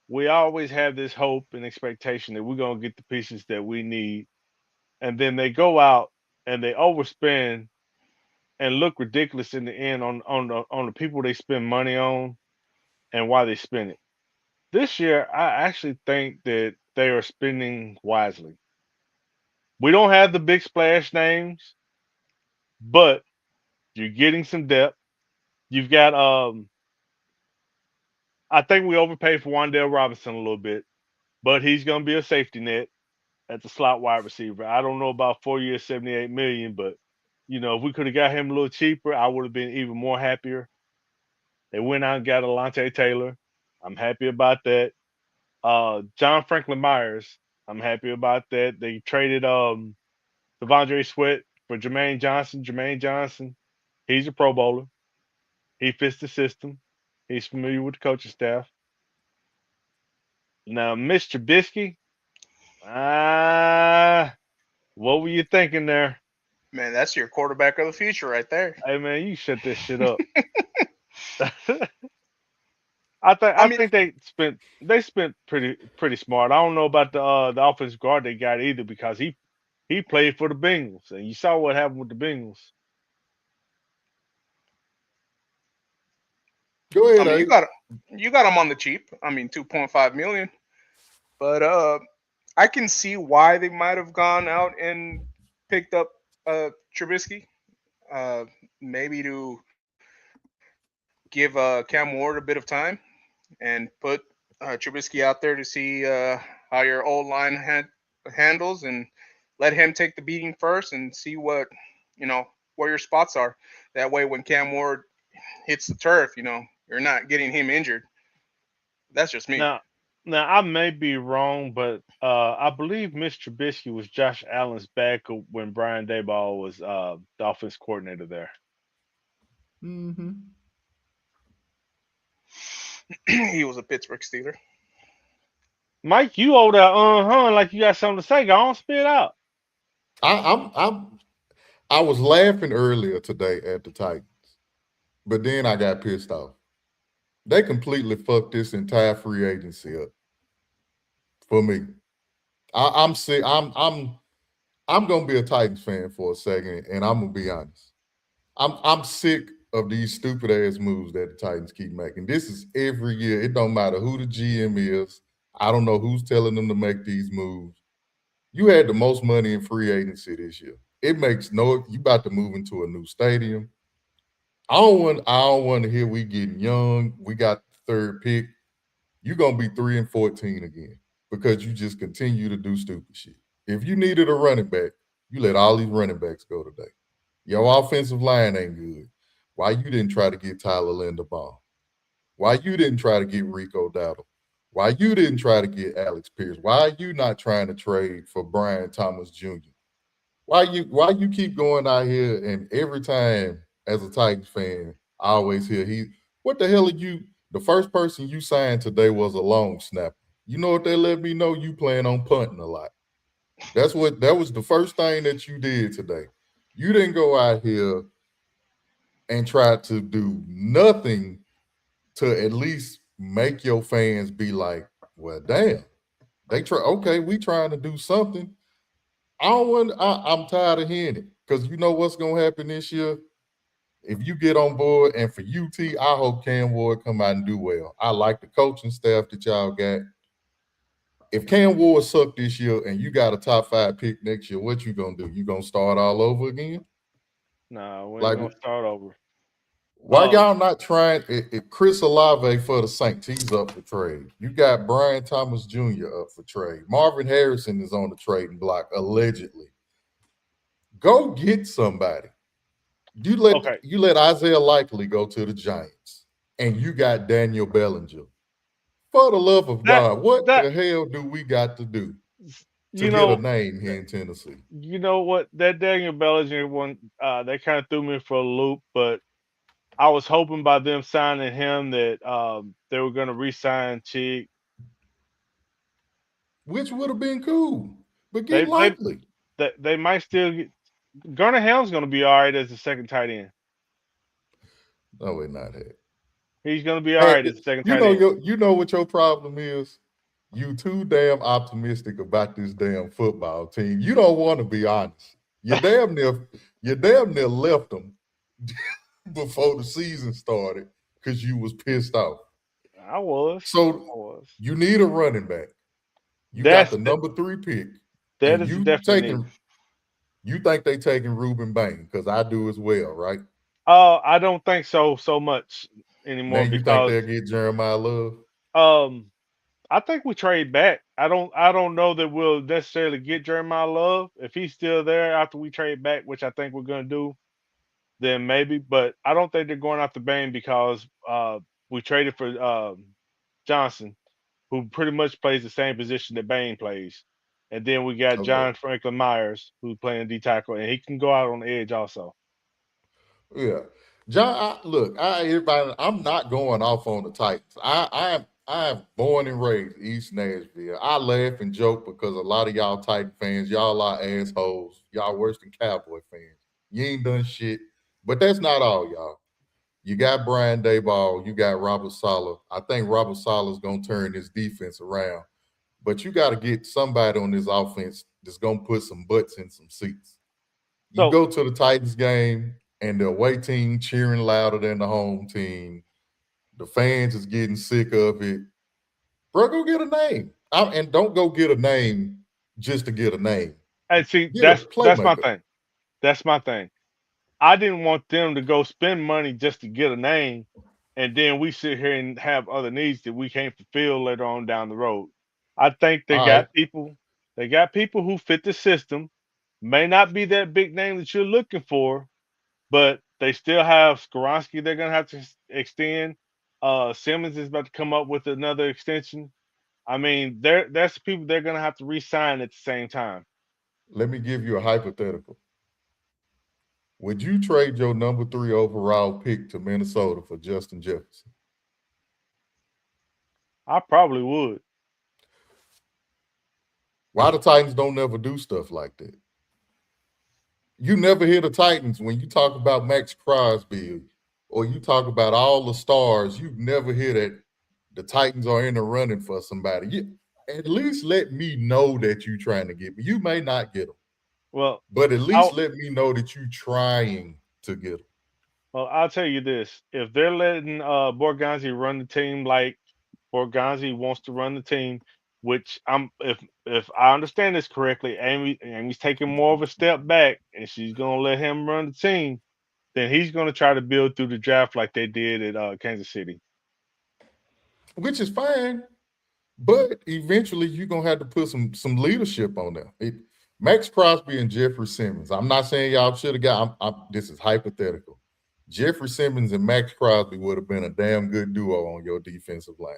we always have this hope and expectation that we're gonna get the pieces that we need, and then they go out and they overspend and look ridiculous in the end on the people they spend money on and why they spend it. This year, I actually think that they are spending wisely. We don't have the big splash names, but you're getting some depth. You've got I think we overpaid for Wandale Robinson a little bit, but he's gonna be a safety net at the slot wide receiver. I don't know about 4 years, 78 million, but if we could have got him a little cheaper, I would have been even more happier. They went out and got Alontae Taylor. I'm happy about that. John Franklin Myers. I'm happy about that. They traded Devondre Sweat for Jermaine Johnson. Jermaine Johnson, he's a Pro Bowler. He fits the system. He's familiar with the coaching staff. Now, Mr. Trubisky, what were you thinking there? Man, that's your quarterback of the future right there. Hey man, you shut this shit up. I I mean, think they spent pretty smart. I don't know about the offensive guard they got either because he played for the Bengals and you saw what happened with the Bengals. Go I ahead, mean, Ace. you got him on the cheap. I mean, 2.5 million. But I can see why they might have gone out and picked up Trubisky. Uh, Maybe to give Cam Ward a bit of time and put Trubisky out there to see how your old line handles and let him take the beating first and see you know where your spots are. That way, when Cam Ward hits the turf, you're not getting him injured. That's just me. Now, now I may be wrong, but I believe Mr. Trubisky was Josh Allen's backup when Brian Daboll was the offense coordinator there. Mm-hmm. He was a Pittsburgh Steeler. Mike, you over there like you got something to say. Go on, spit it out. I was laughing earlier today at the Titans, but then I got pissed off. They completely fucked this entire free agency up for me. I'm sick. I'm gonna be a Titans fan for a second, and I'm gonna be honest. I'm sick of these stupid ass moves that the Titans keep making. This is every year. It don't matter who the GM is. I don't know who's telling them to make these moves. You had the most money in free agency this year. It makes no. You about to move into a new stadium. I don't want to hear we getting young. We got the third pick. You're gonna be 3-14 again because you just continue to do stupid shit. If you needed a running back, you let all these running backs go today. Your offensive line ain't good. Why you didn't try to get Tyler Linderbaum? Why you didn't try to get Rico Dowdle? Why you didn't try to get Alex Pierce? Why are you not trying to trade for Brian Thomas Jr.? Why you keep going out here and every time as a Titans fan, I always hear what the hell are you? The first person you signed today was a long snapper. You know what they let me know? You plan on punting a lot. That was the first thing that you did today. You didn't go out here and try to do nothing to at least make your fans be like, well, damn, they try. Okay, we trying to do something. I'm tired of hearing it because you know what's gonna happen this year. If you get on board, and for UT, I hope Cam Ward come out and do well. I like the coaching staff that y'all got. If Cam Ward suck this year and you got a top 5 pick next year, what you gonna do? You gonna start all over again? No, we ain't Like, gonna start over. why Um, y'all not trying? If Chris Olave for the Saints, he's up for trade. You got Brian Thomas Jr. up for trade. Marvin Harrison is on the trading block allegedly. Go get somebody. You let okay, you let Isaiah Likely go to the Giants, and you got Daniel Bellinger. For the love of that God, what that the hell do we got to do to you get a know name here in Tennessee? you know what that Daniel Bellinger one they kind of threw me for a loop, but I was hoping by them signing him that they were going to re-sign Chig. Which would have been cool. But get They they Likely. they might still get Garner Helm's going to be all right as the second tight end. No, we're not here. He's going to be all Hey, right as the second tight end. you know what your problem is? You too damn optimistic about this damn football team. You don't want to be honest. You damn near left them before the season started because you was pissed off. I was. So I was. you need a running back. You got That's the number 3 pick, that and is a you definite taking need. You think they taking Ruben Bain? Because I do as well, right? I don't think so much Now anymore you think because they'll get Jeremiah Love? um I think we trade back. I don't know that we'll necessarily get Jeremiah Love if he's still there after we trade back, which I think we're gonna do. Then maybe, but I don't think they're going after Bain because we traded for Johnson, who pretty much plays the same position that Bain plays, and then we got Okay. John Franklin Myers who's playing D tackle, and he can go out on the edge also. Yeah. John, look, everybody, I'm not going off on the Titans. I'm born and raised East Nashville. I laugh and joke because a lot of y'all Titan fans, y'all are assholes. Y'all worse than Cowboy fans. You ain't done shit. But that's not all, y'all. You got Brian Dayball, you got Robert Sala. I think Robert Sala's gonna turn this defense around. But you got to get somebody on this offense that's gonna put some butts in some seats. You So go to the Titans game and the away team cheering louder than the home team. The fans is getting sick of it. Bro, go get a name. And don't go get a name just to get a name. and see, Get a that's my playmaker. thing. That's my thing. I didn't want them to go spend money just to get a name, and then we sit here and have other needs that we can't fulfill later on down the road. I think they All right. got people. They got people who fit the system. May not be that big name that you're looking for, but they still have Skoronski. They're gonna have to extend. Simmons is about to come up with another extension. I mean, that's people they're gonna have to re-sign at the same time. Let me give you a hypothetical. Would you trade your number 3 overall pick to Minnesota for Justin Jefferson? I probably would. Why the Titans don't never do stuff like that? You never hear the Titans when you talk about Max Crosby or you talk about all the stars. You never hear that the Titans are in the running for somebody. At least let me know that you're trying to get me. You may not get them, Well, but at least I let me know that you're trying to get them. Well, I'll tell you this: if they're letting Borgonzi run the team like Borgonzi wants to run the team, which if I understand this correctly, Amy's taking more of a step back, and she's gonna let him run the team. Then he's gonna try to build through the draft like they did at Kansas City. Which is fine. But eventually, you're gonna have to put some leadership on there. Max Crosby and Jeffrey Simmons. I'm not saying y'all should have got. This is hypothetical. Jeffrey Simmons and Max Crosby would have been a damn good duo on your defensive line.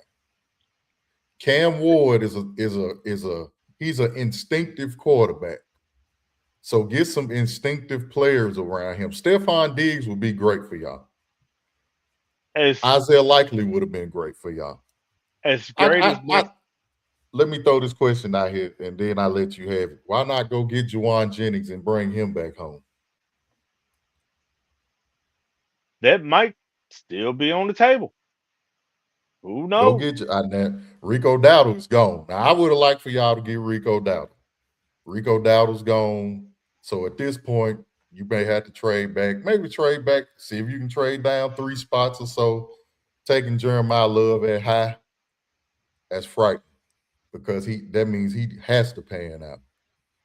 Cam Ward is a he's an instinctive quarterback. So get some instinctive players around him. Stephon Diggs would be great for y'all. As Isaiah Likely would have been great for y'all. as I, great as I, what I let me throw this question out here and then I let you have it. Why not go get Juwan Jennings and bring him back home? that might still be on the table. Who Go knows? get you. Rico Dowdle's gone. Now I would have liked for y'all to get Rico Dowdle. Rico Dowdle's gone. So at this point, you may have to trade back. Maybe trade back. See if you can trade down 3 spots or so. Taking Jeremiah Love at high, that's frightening because that means he has to pan out.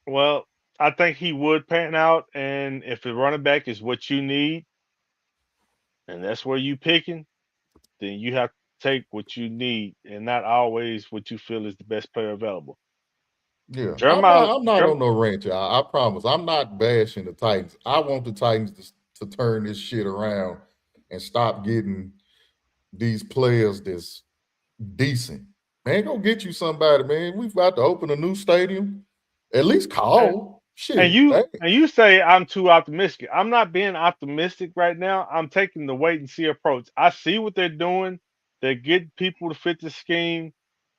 Well, I think he would pan out, and if the running back is what you need, and that's where you picking, then you have to take what you need and not always what you feel is the best player available. Yeah, Jeremiah, I'm not on no rant, y'all. I promise. I'm not bashing the Titans. I want the Titans to turn this shit around and stop getting these players that's decent. Man, go get you somebody, man. We've got to open a new stadium. At least and, call. and Shit. you Dang. and you say I'm too optimistic. I'm not being optimistic right now. I'm taking the wait and see approach. I see what they're doing. They're getting people to fit the scheme.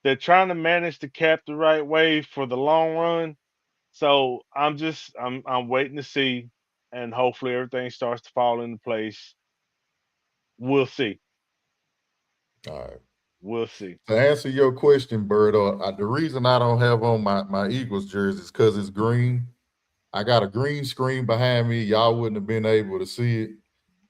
They're trying to manage the cap the right way for the long run. So I'm waiting to see, and hopefully everything starts to fall into place. We'll see. All right. We'll see. To answer your question, Bird, the reason I don't have on my Eagles jersey is because it's green. I got a green screen behind me. Y'all wouldn't have been able to see it.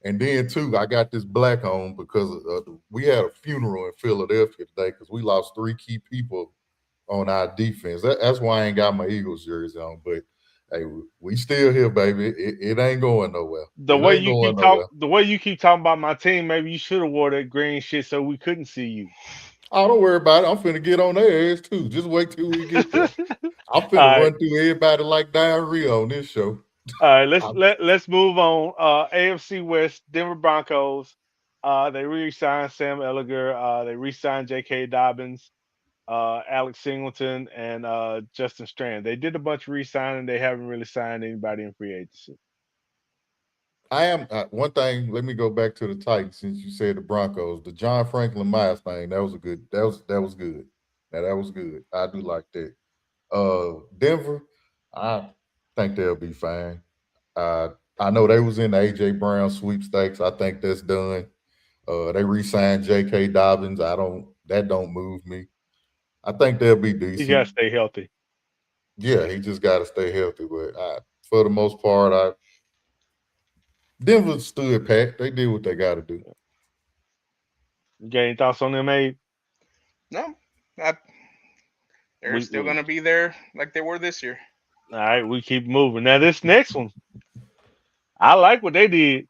And then too, I got this black on because we had a funeral in Philadelphia today because we lost 3 key people on our defense. That's why I ain't got my Eagles jersey on. But Hey, we still here, baby. It ain't going nowhere. The It way ain't you going keep talk, nowhere. the way you keep talking about my team, maybe you should have wore that green shit so we couldn't see you. Oh, don't worry about it. I'm finna get on their ass too. Just wait till we get there. I'm All finna right, run through everybody like diarrhea on this show. all right. Let's I'm, let's move on. AFC West, Denver Broncos. They re-signed Sam Ellinger. They re-signed J.K. Dobbins, Alex Singleton, and Justin Strand. They did a bunch of re-signing. They haven't really signed anybody in free agency. I am one thing. Let me go back to the Titans since you said the Broncos. The John Franklin Myers thing. That was a good. That was good. Now that was good. I do like that. Denver. I think they'll be fine. Uh, I know they was in the AJ Brown sweepstakes. I think that's done. They re-signed J.K. Dobbins. I don't. That don't move me. I think they'll be You gotta decent. stay healthy. Yeah, he just got to stay healthy. But for the most part, Denver stood pat. They did what they got to do. You got any thoughts on them, Abe? No, I, they're still We gonna be there like they were this year. all right. We keep moving. Now this next one, I like what they did.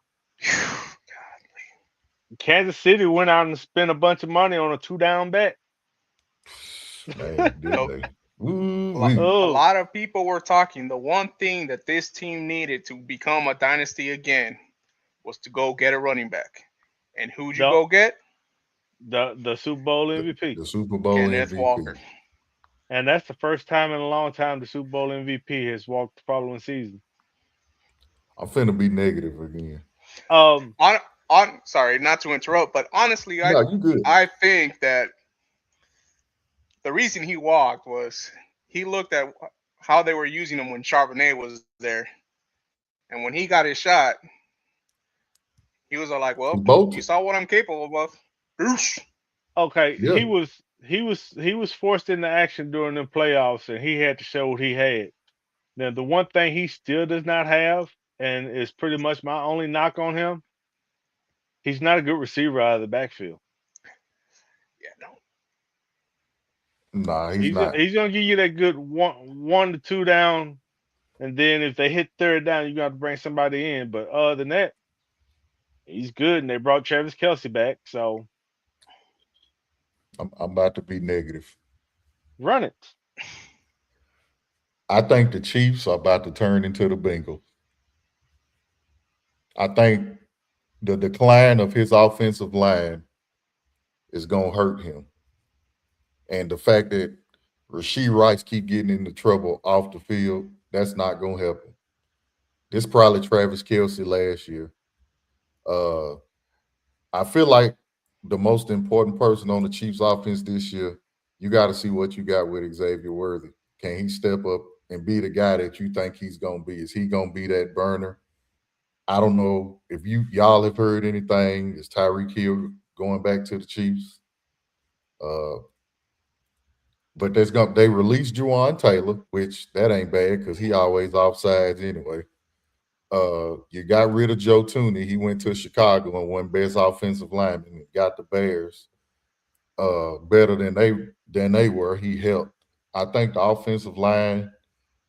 Kansas City went out and spent a bunch of money on a two down bet. Man, did So they? Ooh a lot, wee. a Oh, lot of people were talking. The one thing that this team needed to become a dynasty again was to go get a running back. And who'd you the go get? the Super Bowl The, MVP, the Super Bowl Kenneth MVP. Walker. and that's the first time in a long time the Super Bowl MVP has walked the following season. I'm finna be negative again. Um, On sorry, not to interrupt, but honestly, No, you good. I think that the reason he walked was he looked at how they were using him when Charbonnet was there, and when he got his shot, he was all like, "Well, He you bolted. saw what I'm capable of." Oosh. okay, Yeah. he was forced into action during the playoffs, and he had to show what he had. Now, the one thing he still does not have, and is pretty much my only knock on him, he's not a good receiver out of the backfield. Yeah, no, Nah, he's He's not. he's gonna give you that good one to two down, and then if they hit third down, you got to bring somebody in. But other than that, he's good. And they brought Travis Kelsey back, so I'm about to be negative. run it. I think the Chiefs are about to turn into the Bengals. I think the decline of his offensive line is gonna hurt him, and the fact that Rasheed Rice keep getting into trouble off the field, that's not gonna help him. This probably Travis Kelsey last year. Uh, I feel like the most important person on the Chiefs offense this year, you got to see what you got with Xavier Worthy. Can he step up and be the guy that you think he's gonna be? Is he gonna be that burner? I don't know if y'all have heard anything. Is Tyreek Hill going back to the Chiefs? Uh, but they released Juwan Taylor, which that ain't bad because he always offsides anyway. You got rid of Joe Tooney. He went to Chicago and won best offensive lineman and got the Bears better than they were. He helped. I think the offensive line,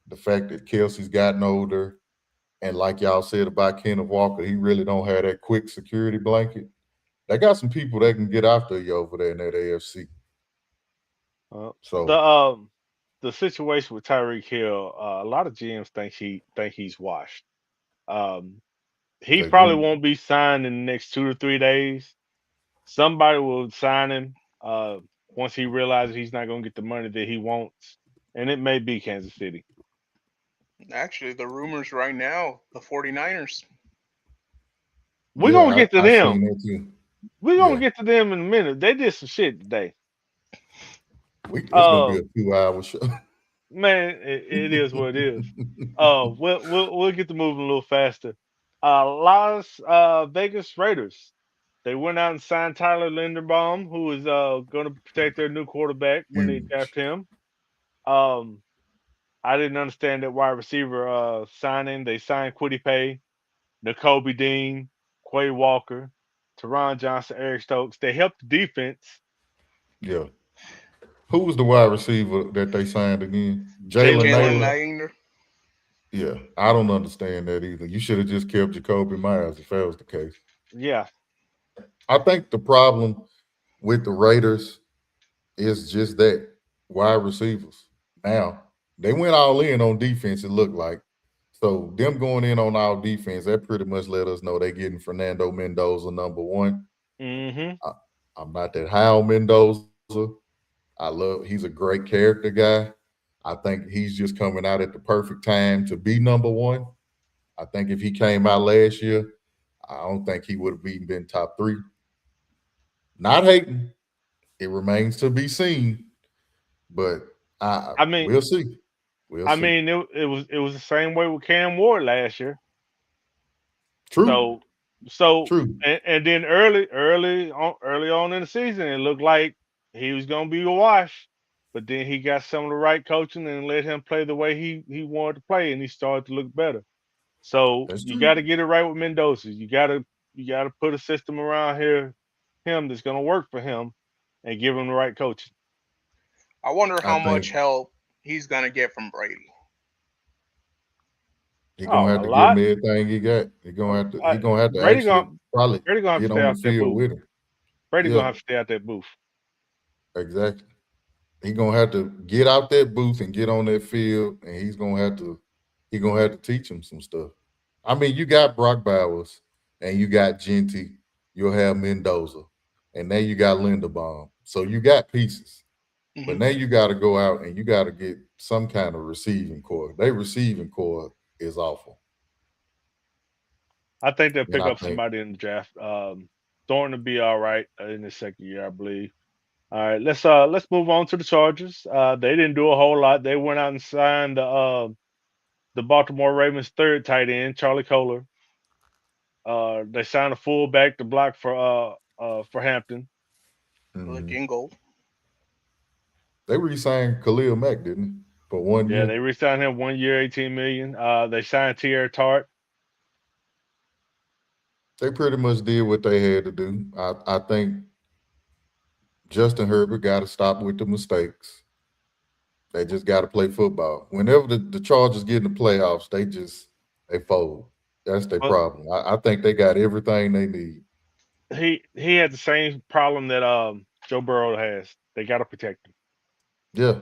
the fact that Kelsey's gotten older, and like y'all said about Kenneth Walker, he really don't have that quick security blanket. They got some people that can get after you over there in that AFC. Uh, the So the situation with Tyreek Hill, a lot of GMs think he's washed. Um, he they probably do. won't be signed in the next 2 to 3 days. Somebody will sign him once he realizes he's not going to get the money that he wants, and it may be Kansas City. actually, the rumors right now, the 49ers. We're gonna Yeah, get to I seen them. that too. We're gonna Yeah, get to them in a minute. They did some shit today. it's gonna be a Um, 2 hour show. man, it is what it is. We'll get to moving a little faster. Las Vegas Raiders. They went out and signed Tyler Linderbaum, who is going to protect their new quarterback when they Huge. draft him. Um, I didn't understand that wide receiver signing. They signed Quiddy Pay, N'Kobe Dean, Quay Walker, Teron Johnson, Eric Stokes. They helped the defense. Yeah. Who was the wide receiver that they signed again? Jalen Jalen Jalen Nailor. Nailor. Nair. Yeah, I don't understand that either. You should have just kept Jacoby Myers if that was the case. Yeah, I think the problem with the Raiders is just that wide receivers. Now, they went all in on defense, it looked like. So them going in on our defense, that pretty much let us know they getting Fernando Mendoza number one. hmm I, I'm not that high on Mendoza. He's a great character guy. I think he's just coming out at the perfect time to be number one. I think if he came out last year, I don't think he would have even been top three. Not hating. It remains to be seen, but I mean, we'll see. We'll I see. mean, it was the same way with Cam Ward last year. True. So so True. and then early on in the season, it looked like he was gonna be a wash. But then he got some of the right coaching and let him play the way he wanted to play, and he started to look better. So That's you got to true. get it right with Mendoza. You got to put a system around him that's gonna work for him, and give him the right coaching. I wonder I how think much help he's gonna get from Brady. he gonna Oh, have a to give him lot. everything he got. He gonna have to Brady actually gonna probably Brady gonna have to get stay on the out that field booth. with him. Brady Yeah, gonna have to stay out that booth. exactly. He gonna have to get out that booth and get on that field, and he gonna have to teach him some stuff. I mean, you got Brock Bowers and you got Genty. You'll have Mendoza, and now you got Linderbaum. So you got pieces. But Hmm. now you got to go out and you got to get some kind of receiving core. Their receiving core is awful, I think they'll and pick I up think somebody in the draft. Thornton will be all right in his second year, I believe. All right, let's move on to the Chargers. They didn't do a whole lot. They went out and signed the Baltimore Ravens third tight end, Charlie Kohler. They signed a fullback to block for Hampton. mhm. Looking gold. They re-signed Khalil Mack, didn't they? For one Yeah, year. they re-signed him 1 year, 18 million. They signed Tierra Tart. They pretty much did what they had to do. I think Justin Herbert got to stop with the mistakes. They just got to play football. Whenever the Chargers get in the playoffs, they fold. That's their But problem. I think they got everything they need. he had the same problem that Joe Burrow has. They got to protect him. Yeah,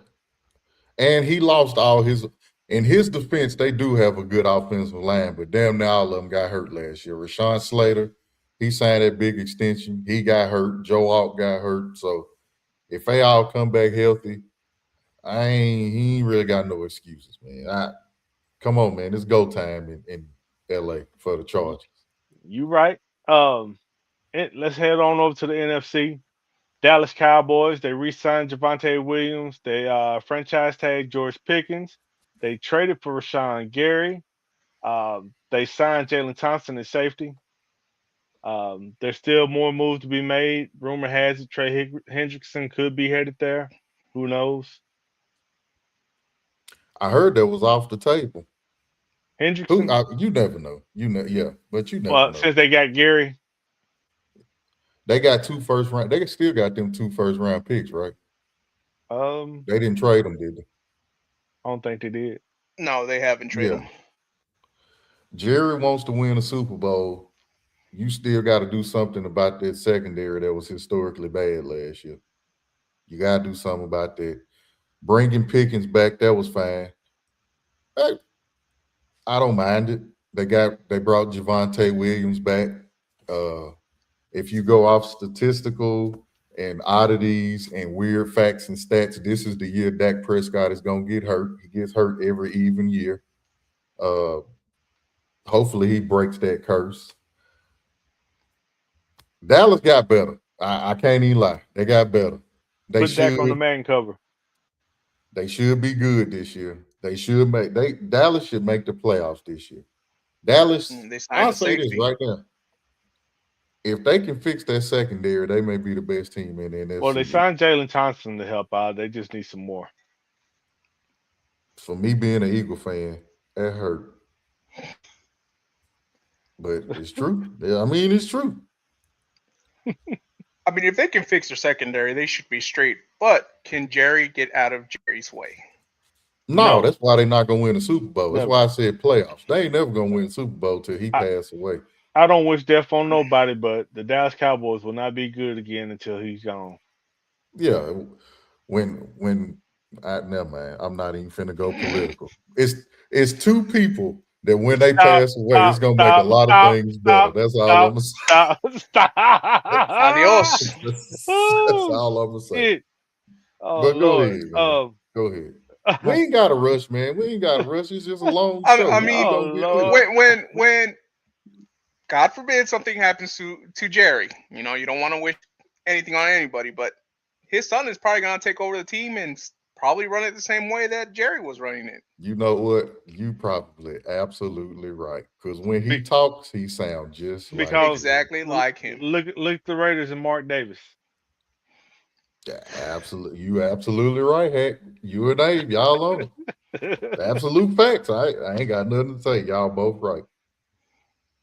and he lost all his. In his defense, they do have a good offensive line, but damn near all of them got hurt last year. Rashawn Slater, he signed that big extension. He got hurt. Joe Alt got hurt. So if they all come back healthy, he ain't really got no excuses, man. Come on, man. It's go time in LA for the You, Chargers. you right. Let's head on over to the NFC. Dallas Cowboys, they re-signed Javante Williams. They franchise tag George Pickens. They traded for Rashawn Gary. They signed Jalen Thompson at safety. There's still more moves to be made. Rumor has it Trey Hendrickson could be headed there. Who knows? I heard that was off the table. Who Hendrickson. you never know. Yeah, but you never Well, know. since they got Gary, They got two first round. They still got them two first round picks, right? They didn't trade them, did they? I don't think they did. No, they haven't traded Yeah. him. Jerry wants to win a Super Bowl. You still got to do something about that secondary that was historically bad last year. You got to do something about that. Bringing Pickens back, that was fine. Hey, I don't mind it. They brought Javante Williams back. Uh, if you go off statistical and oddities and weird facts and stats, this is the year Dak Prescott is gonna get hurt. He gets hurt every even year. Uh, hopefully he breaks that curse. Dallas got better. I can't even lie. They got better. They Put Dak should on the man cover. they should be good this year. They Dallas should make the playoffs this year. Dallas, They signed I'll a say this safety. right now. If they can fix that secondary, they may be the best team in the Well, NFC they East. signed Jalen Thompson to help out. They just need some more. For me being an Eagle fan, that hurt. But it's true. Yeah, I mean, it's true. I mean, if they can fix their secondary, they should be straight. But can Jerry get out of Jerry's way? No, No, that's why they're not gonna win the Super Bowl. That's never. why I said playoffs. They ain't never gonna win the Super Bowl till he I, pass away. I don't wish death on nobody, but the Dallas Cowboys will not be good again until he's gone. Yeah, when I never mind, I'm not even finna go political. It's two people that when they Stop, pass away, it's stop, gonna make a stop, lot of stop, things better. stop, That's all I'm stop, gonna stop, stop. Adios. say. That's Oh all I'm gonna say. shit. Oh But go Lord. ahead, man. Go ahead. We Oh ain't got to rush, man. We ain't got to rush. It's just a long show. I We mean, gonna get to it. Lord. when God forbid something happens to Jerry, you don't want to wish anything on anybody, but his son is probably gonna take over the team and probably run it the same way that Jerry was running it. You know what? You probably absolutely right. Because when he Be, talks, he sounds just like because Jerry. Exactly like him. look at the Raiders and Mark Davis. Yeah, absolutely. You absolutely right, Hack. You and Dave, y'all on it. Absolute facts. I ain't got nothing to say. Y'all both right.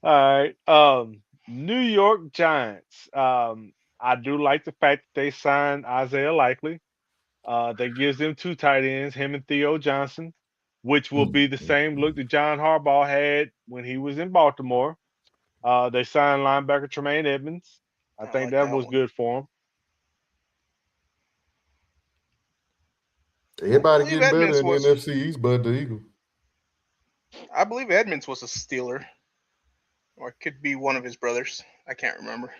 All right. New York Giants. I do like the fact that they signed Isaiah Likely. That gives them two tight ends, him and Theo Johnson, which will be the same look Mm. that John Harbaugh had when he was in Baltimore. They signed linebacker Tremaine Edmonds. I I think like that that was one. good for him. I Everybody believe getting better Edmonds in the was. NFC East, but the Eagles. I believe Edmonds was a Steeler, or it could be one of his brothers. I can't remember.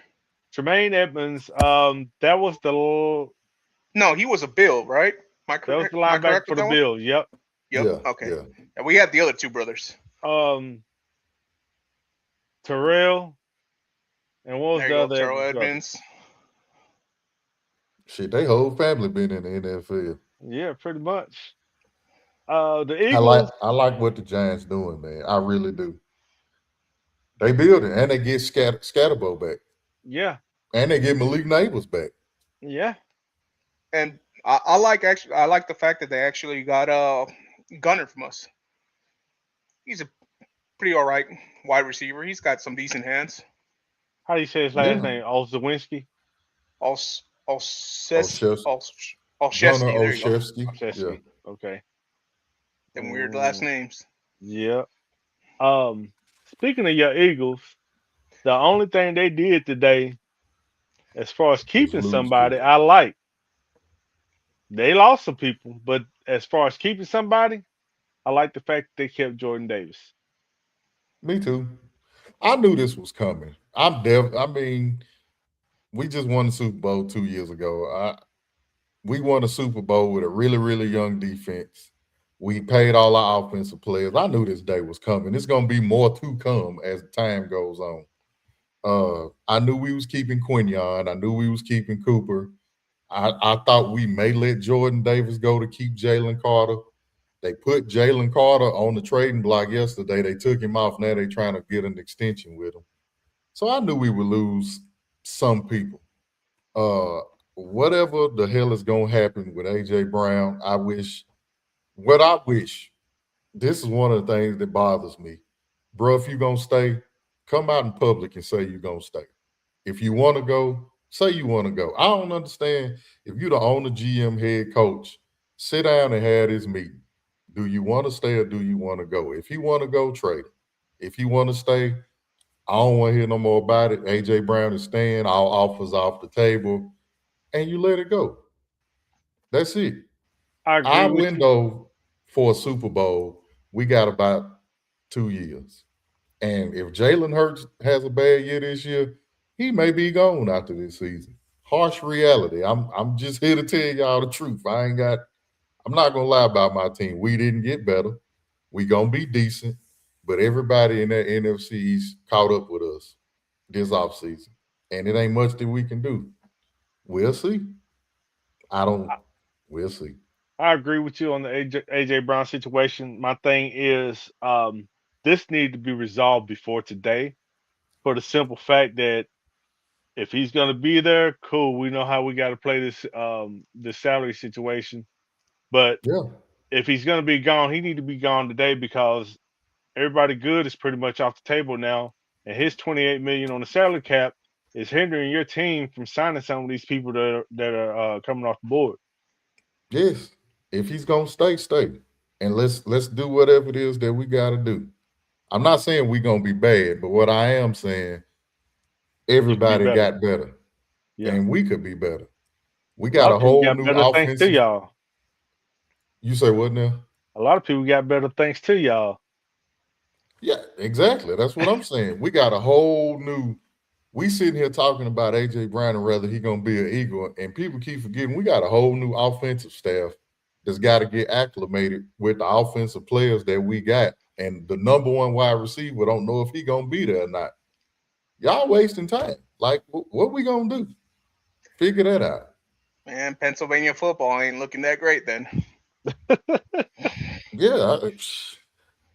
Tremaine Edmonds, that was No, he was a Bill, right? Am I that was correct? the Am I linebacker correct for with the that one? Bills. Yep. Yep. Yeah, Okay. yeah. And we had the other two brothers. Um, Terrell, and what was There you the go, other Terrell Edmonds brother? Edmonds. Shit, they whole family been in the NFL. Yeah, pretty much. The I like Eagles, I like what the Giants doing, man. I really do. They build it and they get Scatterbo back. yeah, And they get Malik Neighbors back. yeah. And I like the fact that they actually got Gunner from us. He's a pretty all right wide receiver. He's got some decent hands. How do you say his last Yeah. name? Olszewski? Olszewski. Gunnar Olszewski. There you go. Olszewski. Yeah. Olszewski. Okay. Them weird last Mm, names. yeah. Speaking of your Eagles, the only thing they did today, as far as Was keeping lose somebody, to. I like. They lost some people, but as far as keeping somebody, I like the fact that they kept Jordan Davis. Me too. I knew this was coming. I mean, we just won the Super Bowl 2 years ago. We won a Super Bowl with a really, really young defense. We paid all our offensive players. I knew this day was coming. It's gonna be more to come as time goes on. I knew we was keeping Quinion. I knew we was keeping Cooper. I thought we may let Jordan Davis go to keep Jalen Carter. They put Jalen Carter on the trading block yesterday. They took him off. Now they trying to get an extension with him. So I knew we would lose some people. Uh, Whatever the hell is gonna happen with AJ Brown, what I wish, this is one of the things that bothers me. Bro, if you gonna stay, come out in public and say you're gonna stay. If you want to go, say you want to go. I don't understand if you the owner, GM, head coach, sit down and have this meeting. Do you want to stay or do you want to go? If you want to go, trade him. If you want to stay, I don't want to hear no more about it. AJ Brown is staying, all offers off the table, and you let it go. That's it. I agree Our with you. window for a Super Bowl, we got about 2 years. And if Jalen Hurts has a bad year this year, he may be gone after this season. Harsh reality. I'm just here to tell y'all the truth. I'm not gonna lie about my team. We didn't get better. We gonna be decent, but everybody in that NFC East caught up with us this offseason. And it ain't much that we can do. We'll see. I don't I, we'll see. I agree with you on the AJ Brown situation. My thing is, this needs to be resolved before today, for the simple fact that if he's going to be there, cool. We know how we got to play this salary situation. But Yeah. if he's going to be gone, he need to be gone today because everybody good is pretty much off the table now, and his 28 million on the salary cap is hindering your team from signing some of these people that are coming off the board. Yes. If he's gonna stay, stay. and let's do whatever it is that we got to do. I'm not saying we're gonna be bad, but what I am saying, You can be everybody better. got better, Yeah. and we could be better. We A lot got of a people whole got new better thanks to offensive. y'all. You say what now? A lot of people got better thanks to y'all. Yeah, exactly. That's what I'm saying. We got a whole new. We sitting here talking about AJ Brown and whether he gonna be an Eagle, and people keep forgetting we got a whole new offensive staff that's got to get acclimated with the offensive players that we got, and the number one wide receiver don't know if he gonna be there or not. Y'all wasting time. Like, what we gonna do? Figure that out. Man, Pennsylvania football ain't looking that great then. Yeah,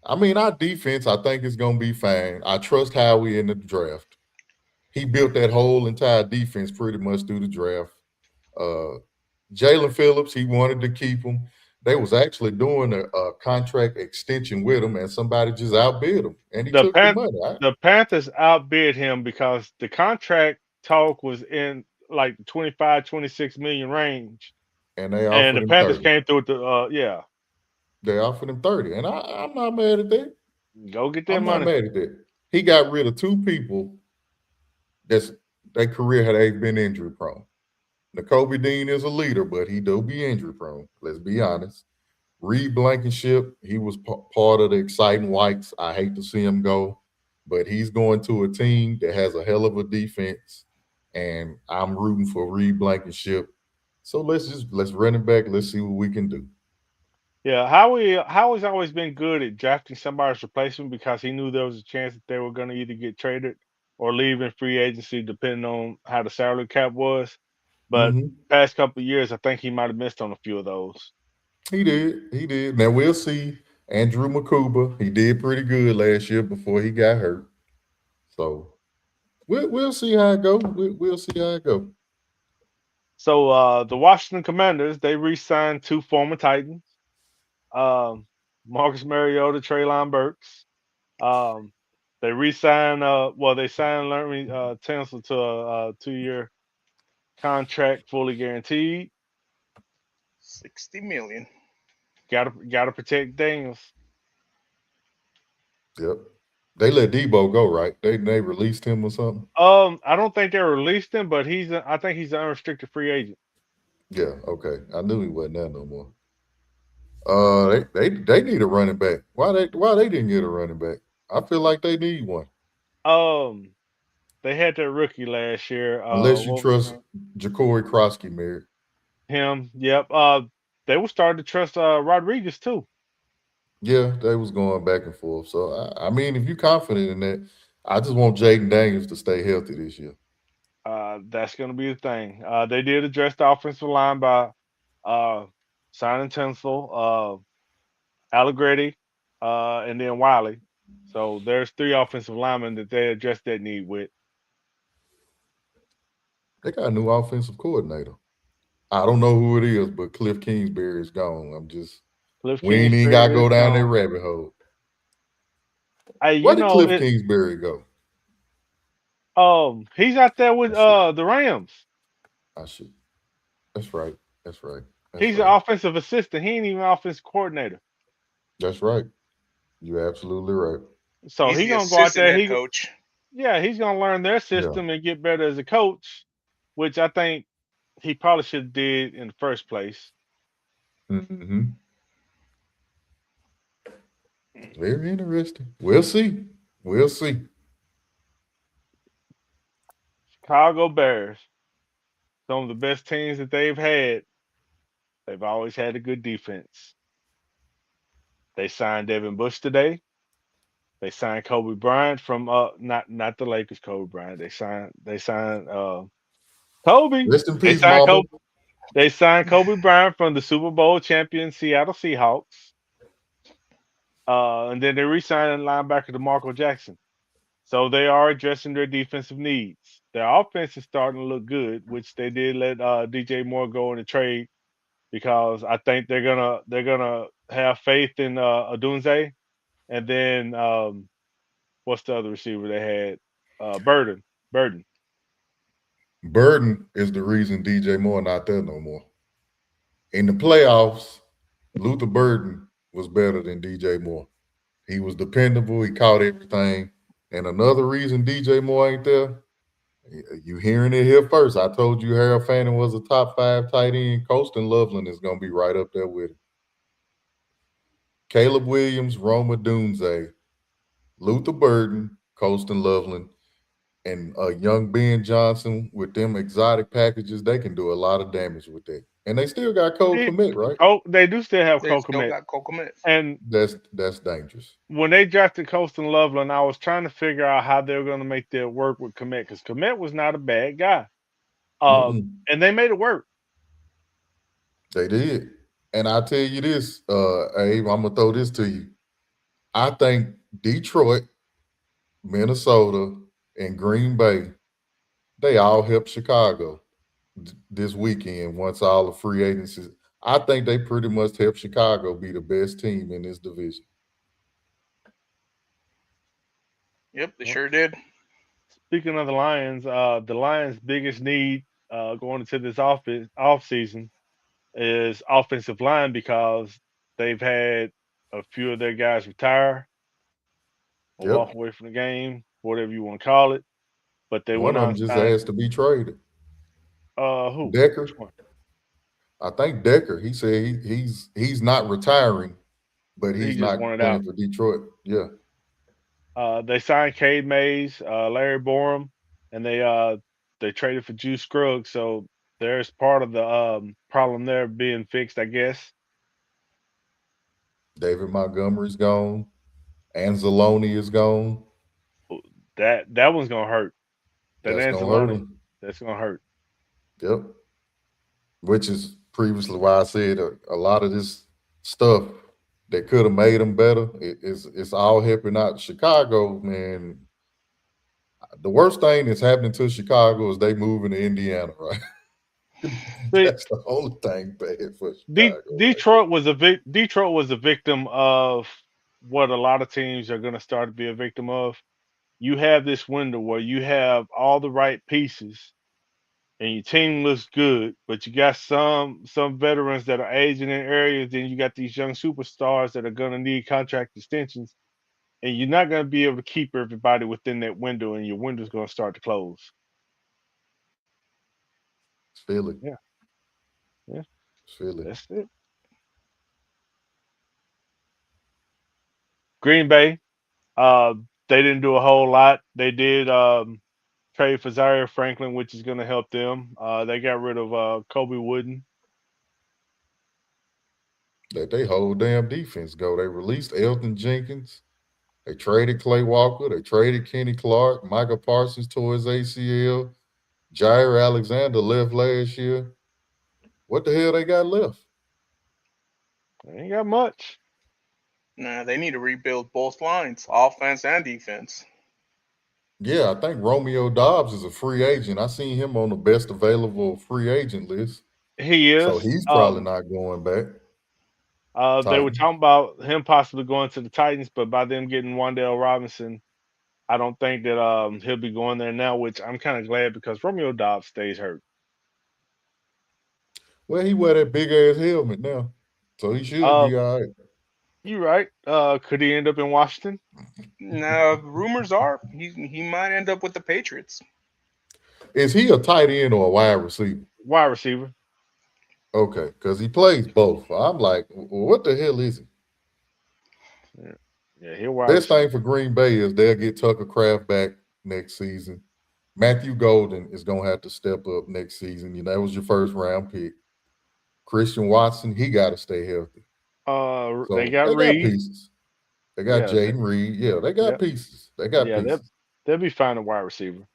I mean, our defense, I think is gonna be fine. I trust Howie in the draft. He built that whole entire defense pretty much through the draft. Uh, Jalen Phillips, he wanted to keep him. They was actually doing a contract extension with him, and somebody just outbid him, and he the took the Pan- money. the Panthers outbid him because the contract talk was in like the 25, 26 million range. And they And offered the him Panthers 30. came through with the yeah, They offered him 30, and I'm not mad at that. go get that I'm not money. mad at that. He got rid of two people that's their career had they've been injury prone. N'Kobe Dean is a leader, but he do be injury prone. Let's be honest. Reed Blankenship, he was part of the exciting Whites. I hate to see him go, but he's going to a team that has a hell of a defense, and I'm rooting for Reed Blankenship. So let's run it back. Let's see what we can do. Yeah, Howie's always been good at drafting somebody's replacement because he knew there was a chance that they were going to either get traded or leave in free agency, depending on how the salary cap was. But Hmm. past couple of years, I think he might have missed on a few of those. He did. He did. Now we'll see. Andrew Makuba, he did pretty good last year before he got hurt. So we'll see how it go. We'll see how it go. So the Washington Commanders they re-signed two former Titans, um, Marcus Mariota, Traylon Burks. Um, they re-signed. They signed Larry Tunsil to a 2-year contract, fully guaranteed. 60 million. Gotta protect Daniels. Yep. They let Debo go, right? They released him or something. I don't think they released him, but I think he's an unrestricted free agent. Yeah, okay. I knew he wasn't there no more. They need a running back. Why they didn't get a running back? I feel like they need one. Um, they had that rookie last year. Unless you What was his trust name? Jacory Krosky, Merritt. Him. Yep. They were starting to trust Rodriguez too. Yeah, they was going back and forth. So I mean, if you're confident in that, I just want Jaden Daniels to stay healthy this year. That's going to be the thing. They did address the offensive line by uh, signing Tinsel, Allegretti, and then Wiley. So there's three offensive linemen that they addressed that need with. They got a new offensive coordinator. I don't know who it is, but Cliff Kingsbury is gone. Cliff We ain't even gotta Kingsbury go is down that gone. rabbit hole. Hey, Where did Cliff Kingsbury go? he's out there with I should, the Rams. I should. That's right. That's right. That's He's an right. offensive assistant. He ain't even an offensive coordinator. That's right. You're absolutely right. So He's he the gonna go out assistant there. head coach. Yeah, he's gonna learn their Yeah. system and get better as a coach, which I think he probably should have did in the first place. Hmm. Very interesting. We'll see. We'll see. Chicago Bears, some of the best teams that they've had. They've always had a good defense. They signed Devin Bush today. They signed Kobe Bryant from not the Lakers. Kobe Bryant. They signed Kobe. Rest in They peace, signed Mama. Kobe. They signed Kobe Bryant from the Super Bowl champion Seattle Seahawks. And then they re-signed linebacker DeMarco Jackson. So they are addressing their defensive needs. Their offense is starting to look good, which they did let DJ Moore go in the trade because I think they're gonna have faith in Adunze, and then what's the other receiver they had? Burden. Burden. Burden is the reason DJ Moore not there no more. In the playoffs, Luther Burden was better than DJ Moore. He was dependable. He caught everything. And another reason DJ Moore ain't there, you hearing it here first. I told you Harold Fanning was a top 5 tight end. Colston Loveland is going to be right up there with him. Caleb Williams, Roma Dunze, Luther Burden, Colston Loveland, and young Ben Johnson with them exotic packages. They can do a lot of damage with that. And they still got Cole It, Komet, right? they do still have They still Kokomet. got Kokomet. And That's dangerous. when they drafted Colston Loveland, I was trying to figure out how they were going to make that work with Komet because Komet was not a bad guy. Mm-mm. And they made it work. They did. And I tell you this, Abe, I'm gonna throw this to you. I think Detroit, Minnesota, and Green Bay, they all helped Chicago this weekend once all the free agencies. I think they pretty much helped Chicago be the best team in this division. Yep, they Well, sure did. speaking of the Lions' biggest need going into this off season is offensive line because they've had a few of their guys retire or Yep. walk away from the game, whatever you want to call it. But they One went of out them and just signed asked to be traded. who? Which Decker. one? I think Decker. He said he's not retiring, but He he's just not wanted out. playing for Detroit. Yeah. They signed Cade Mays, Larry Borum, and they traded for Juice Scruggs. So there's part of the problem there being fixed, I guess. David Montgomery's gone. Anzalone is gone. That one's gonna hurt. That That's gonna hurt Anzalone, him. that's gonna hurt. Yep. Which is previously why I said a lot of this stuff that could have made them better. It's all helping out Chicago, man. The worst thing that's happening to Chicago is they moving to Indiana, right? See, That's the only thing bad for Chicago right Detroit was a victim of what a lot of teams are gonna start to be a victim of. You have this window where you have all the right pieces and your team looks good, but you got some veterans that are aging in areas, then you got these young superstars that are gonna need contract extensions, and you're not gonna be able to keep everybody within that window, and your window's gonna start to close. It's Philly. Yeah, yeah, It's Philly. that's it. Green Bay, uh, they didn't do a whole lot. They did trade for Zaire Franklin, which is gonna help them. They got rid of Kobe Wooden. Let they whole damn defense go. They released Elton Jenkins. They traded Clay Walker. They traded Kenny Clark. Michael Parsons tore his ACL. Jair Alexander left last year. What the hell they got left? They ain't got much. Nah, they need to rebuild both lines, offense and defense. Yeah, I think Romeo Dobbs is a free agent. I seen him on the best available free agent list. He So is. he's probably not going back. They were Titan. talking about him possibly going to the Titans, but by them getting Wandale Robinson, I don't think that he'll be going there now. Which I'm kind of glad because Romeo Dobbs stays hurt. Well, he wear that big ass helmet now. So he should Uh, be all right. you're right. Could he end up in Washington? Now, rumors are he might end up with the Patriots. Is he a tight end or a wide receiver? Wide receiver. Okay, because he plays both. I'm like, what the hell is he? Yeah, yeah, he'll wide Best receiver. thing for Green Bay is they'll get Tucker Kraft back next season. Matthew Golden is going to have to step up next season. You know, that was your first round pick. Christian Watson, he got to stay healthy. They So got they got Reed. pieces. They got Yeah, Jaden Reed. Yeah, they got yep, pieces. They got yeah. pieces. They'll be fine at wide receiver.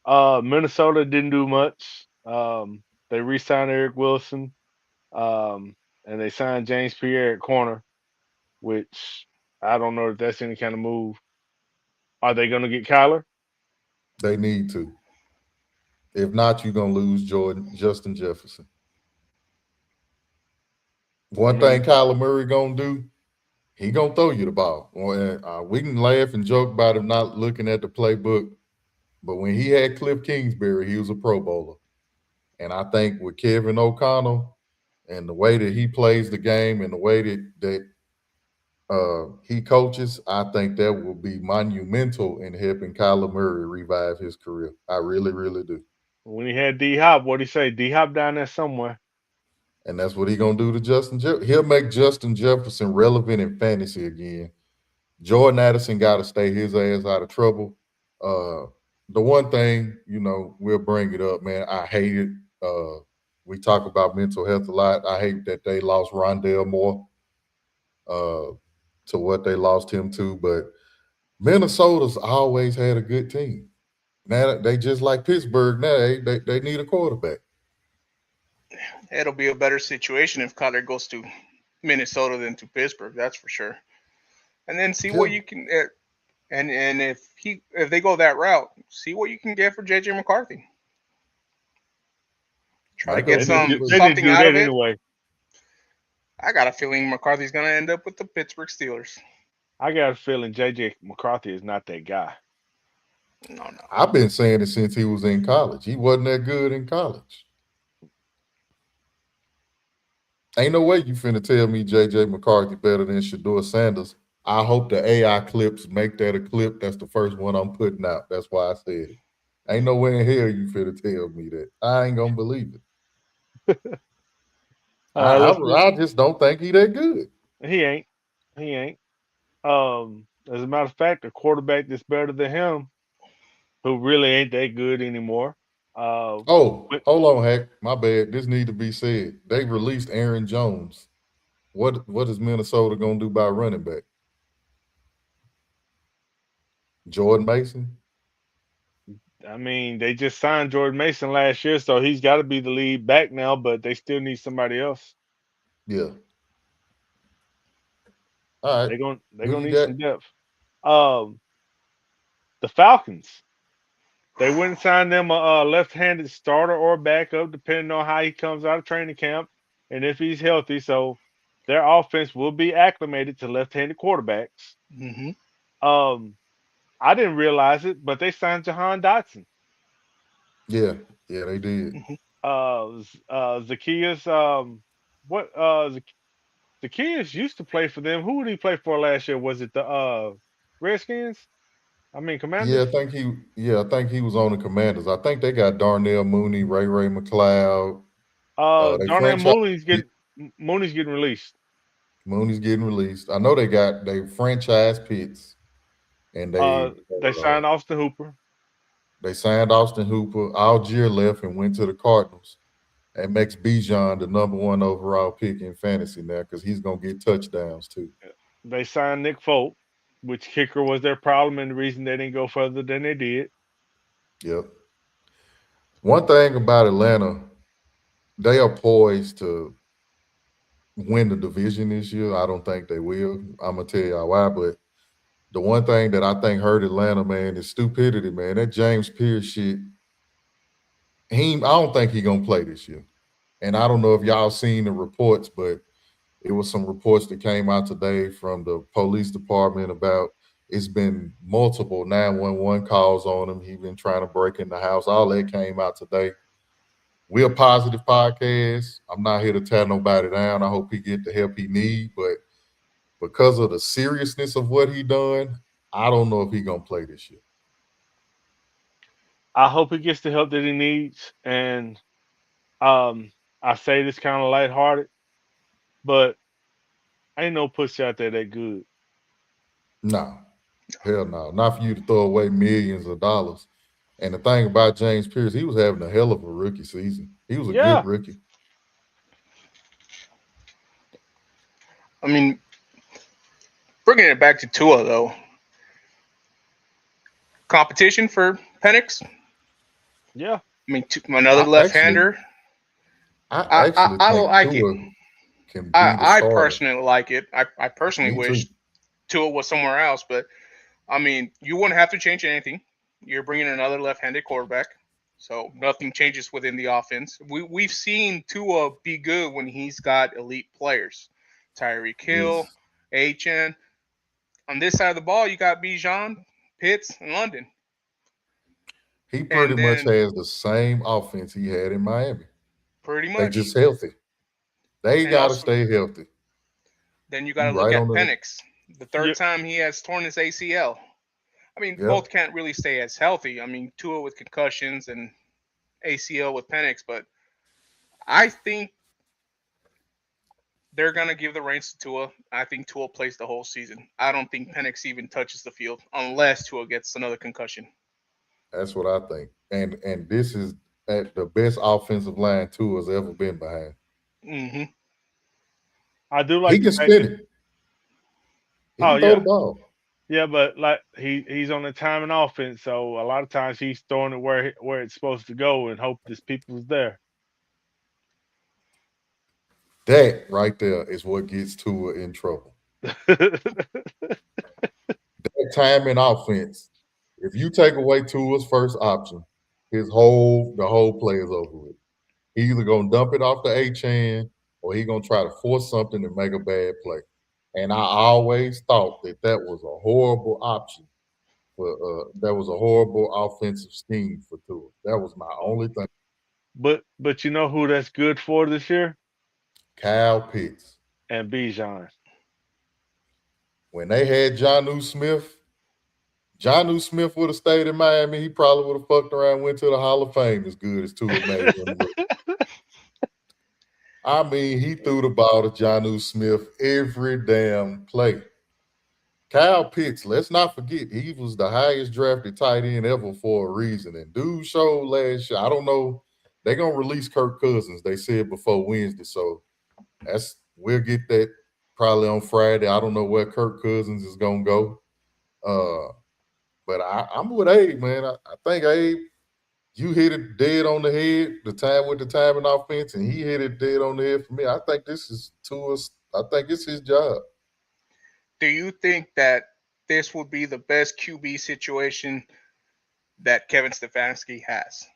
Minnesota didn't do much. They re-signed Eric Wilson, and they signed James Pierre at corner, which I don't know if that's any kind of move. Are they going to get Kyler? They need to. If not, you're going to lose Justin Jefferson. I One thing mean, Kyler Murray going to do, he going to throw you the ball. We can laugh and joke about him not looking at the playbook, but when he had Cliff Kingsbury, he was a Pro Bowler. And I think with Kevin O'Connell and the way that he plays the game and the way that he coaches, I think that will be monumental in helping Kyler Murray revive his career. I really, really do. When he had D Hop, what would he say? D Hop down there somewhere. And that's what he gonna do to Justin Jefferson. He'll make Justin Jefferson relevant in fantasy again. Jordan Addison got to stay his ass out of trouble. Uh, the one thing, we'll bring it up, man. I hate it. We talk about mental health a lot. I hate that they lost Rondell Moore uh, to what they lost him to, but Minnesota's always had a good team. Now they just like Pittsburgh. Now they need a quarterback. It'll be a better situation if Kyler goes to Minnesota than to Pittsburgh. That's for sure. And then see Yeah, what you can. And if they go that route, see what you can get for JJ McCarthy. Try to might go get They need to, Pittsburgh. they need to something do out that of it. anyway. I got a feeling McCarthy's gonna end up with the Pittsburgh Steelers. I got a feeling JJ McCarthy is not that guy. No, no. I've been saying it since he was in college. He wasn't that good in college. Ain't no way you finna tell me JJ McCarthy better than Shador Sanders. I hope the AI clips make that a clip. That's the first one I'm putting out. That's why I said it. Ain't no way in hell you finna tell me that. I ain't gonna believe it. Let's I just don't think he that good. He ain't. He ain't. As a matter of fact, a quarterback that's better than him, who really ain't that good anymore. Uh, Oh, but hold on, Hack. My bad. This need to be said. They released Aaron Jones. What is Minnesota gonna do by running back? Jordan Mason? I mean, they just signed Jordan Mason last year, so he's got to be the lead back now. But they still need somebody else. Yeah. All right. They're Who gonna you need got? some depth. Um, the Falcons. They wouldn't sign them a left-handed starter or backup, depending on how he comes out of training camp and if he's healthy. So their offense will be acclimated to left-handed quarterbacks. Hmm. Um, I didn't realize it, but they signed Jahan Dotson. Yeah. Yeah, they did. Zacchaeus, what Zacchaeus used to play for them. Who did he play for last year? Was it the Redskins? I mean Yeah, Commanders. I think he was on the Commanders. I think they got Darnell Mooney, Ray McLeod. They Darnell franchise Mooney's getting released. Mooney's getting released. I know they franchise Pitts and They signed Austin Hooper. they signed Austin Hooper. Algier left and went to the Cardinals. And Max Bijan the number one overall pick in fantasy now because he's gonna get touchdowns too. They signed Nick Folk, which kicker was their problem and the reason they didn't go further than they did. Yep. One thing about Atlanta, they are poised to win the division this year. I don't think they will. I'm gonna tell y'all why, but the one thing that I think hurt Atlanta, man, is stupidity, man. That James Pierce shit, I don't think he gonna play this year. And I don't know if y'all seen the reports, but it was some reports that came out today from the police department about it's been multiple 911 calls on him. He been trying to break in the house. All that came out today. We're a positive podcast. I'm not here to tear nobody down. I hope he get the help he need, but because of the seriousness of what he done, I don't know if he gonna play this year. I hope he gets the help that he needs. And um, I say this kind of lighthearted, but ain't no pussy out there that good. No, hell no. Not for you to throw away millions of dollars. And the thing about James Pierce, he was having a hell of a rookie season. He was a good Yeah, rookie. I mean, bringing it back to Tua though, competition for Penix. yeah. I mean, another I actually, left-hander. I I, actually I think like it. Tua can be the I starter. personally like it. I personally Me too. wish Tua was somewhere else, but I mean, you wouldn't have to change anything. You're bringing another left-handed quarterback, so nothing changes within the offense. We've seen Tua be good when he's got elite players, Tyreek Hill, Yes. Hn. On this side of the ball, you got Bijan, Pitts, and London, He pretty and much then has the same offense he had in Miami. pretty They much, just healthy. They and gotta also stay healthy. then you got You to look right on at the Penix. The Yeah, third time he has torn his ACL. I mean, Yep, both can't really stay as healthy. I mean, Tua with concussions and ACL with Penix, but I think they're gonna give the reins to Tua. I think Tua plays the whole season. I don't think Penix even touches the field unless Tua gets another concussion. that's what I think. And this is at the best offensive line Tua has ever been behind. Hmm. I do He like the can fact spin that. it. He Oh can throw the yeah, ball. yeah, but like he's on the timing offense, so a lot of times he's throwing it where it's supposed to go and hope this people's there. That right there is what gets Tua in trouble. That timing offense. If you take away Tua's first option, the whole play is over with. He either gonna dump it off the A chan or he gonna try to force something and make a bad play. And I always thought that that was a horrible option for that was a horrible offensive scheme for Tua. That was my only thing. but you know who that's good for this year? Kyle Pitts. And Bijan. When they had Johnu Smith would have stayed in Miami, he probably would have fucked around, went to the Hall of Fame as good as Tua made him look. I mean, he threw the ball to Johnu Smith every damn play. Kyle Pitts, let's not forget, he was the highest drafted tight end ever for a reason. And dude showed last year. I don't know. They're gonna release Kirk Cousins, they said before Wednesday. So we'll get that probably on Friday. I don't know where Kirk Cousins is gonna go. Uh, but I'm with Abe, man. I think Abe, you hit it dead on the head, the time with the timing offense, and he hit it dead on the head for me. I think this is Tua's. I think it's his job Do you think that this would be the best QB situation that Kevin Stefanski has?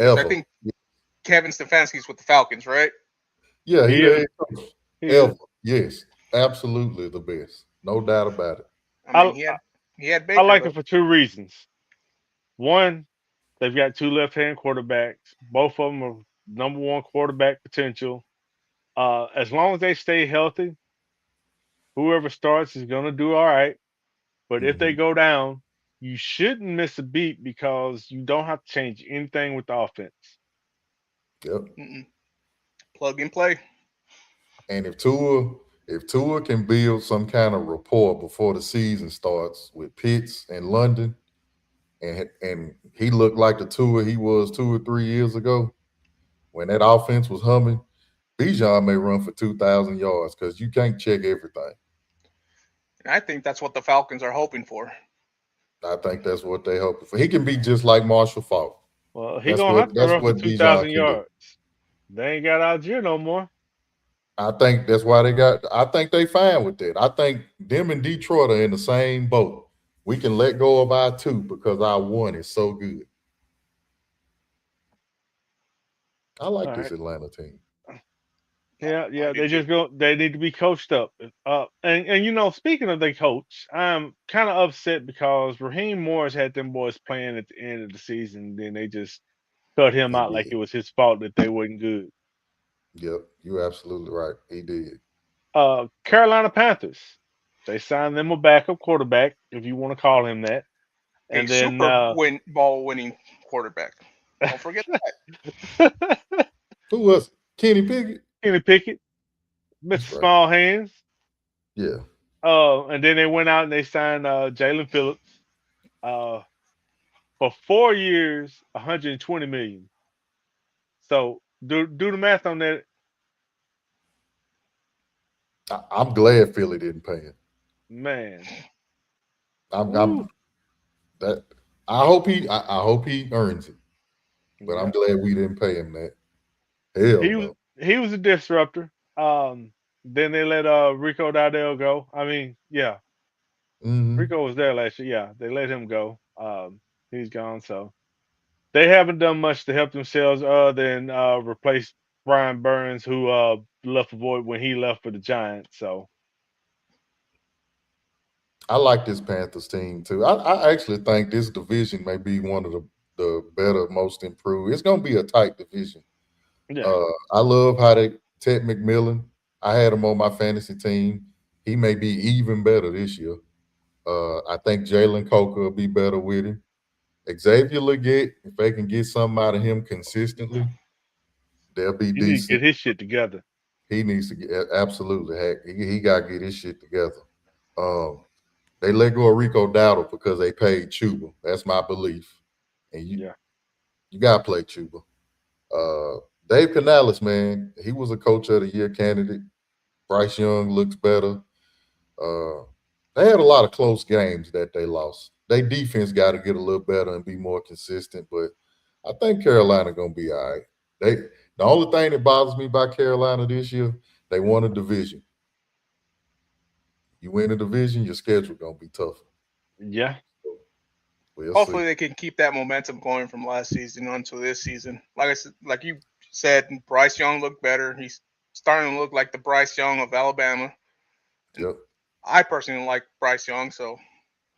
Because I ever. think Kevin Stefanski's with the Falcons, right? Yeah, he He the is. head coach. He is. Ever. Yes, absolutely the best. No doubt about it. I mean, I he had I Baker, like it but for two reasons. One, they've got two left-hand quarterbacks. Both of them are number one quarterback potential. As long as they stay healthy, whoever starts is going to do all right. But if they Hmm. go down, you shouldn't miss a beat because you don't have to change anything with the offense. Yep. mm-mm, plug and play. And if Tua can build some kind of rapport before the season starts with Pitts and London, and he looked like the Tua he was 2 or 3 years ago when that offense was humming, Bijan may run for 2,000 yards because you can't check everything. And I think that's what the Falcons are hoping for. I think that's what they hoping for. He can be just like Marshall Faulk. Well, he That's gonna have what to that's run for what two Bijan thousand can do. yards. They ain't got Algier no more. I think that's why they got. I think they fine with that. I think them and Detroit are in the same boat. We can let go of our two because our one is so good. I All like this right. Atlanta team. Yeah, I yeah. do They too. just go. They need to be coached up. And you know, speaking of the coach, I'm kind of upset because Raheem Morris had them boys playing at the end of the season. Then they just cut him He out like did. it was his fault that they wasn't good. Yep, you're absolutely right. He did. Carolina Panthers. They signed them a backup quarterback, if you want to call him that. A And then Ball winning quarterback. Don't forget that. Who was it? Kenny Pickett? Kenny Pickett, That's Mr. right. Small Hands. Yeah, And then they went out and they signed Jalen Phillips uh, for 4 years, 120 million. So do the math on that, I'm glad Philly didn't pay him. man. I'm Woo. that. I hope he earns it. But I'm Yeah, glad we didn't pay him that. Hell he was no. he was a disruptor. Then they let Rico Dowdell go. I mean, yeah, Hmm. Rico was there last year. Yeah, they let him go. He's gone. So they haven't done much to help themselves other than replace Brian Burns, who left a void when he left for the Giants. So I like this Panthers team too. I actually think this division may be one of the better, most improved. It's going to be a tight division. yeah, I love how they Ted McMillan. I had him on my fantasy team. He may be even better this year. I think Jalen Coker will be better with him. Xavier Leggett, if they can get something out of him consistently, they'll be He need to decent. get his shit together. He needs to get absolutely heck. He got to get his shit together. Um, they let go of Rico Dowdle because they paid Chuba. That's my belief. And Yeah. you got to play Chuba. Uh, Dave Canales, man, he was a coach of the year candidate. Bryce Young looks better. Uh, they had a lot of close games that they lost. Their defense got to get a little better and be more consistent, but I think Carolina gonna be all right. The only thing that bothers me about Carolina this year, they won a division. You win a division, your schedule gonna be tougher. Yeah. So we'll see. Hopefully they can keep that momentum going from last season onto this season. Like I said, like you said, Bryce Young looked better. He's starting to look like the Bryce Young of Alabama. And Yep. I personally like Bryce Young, so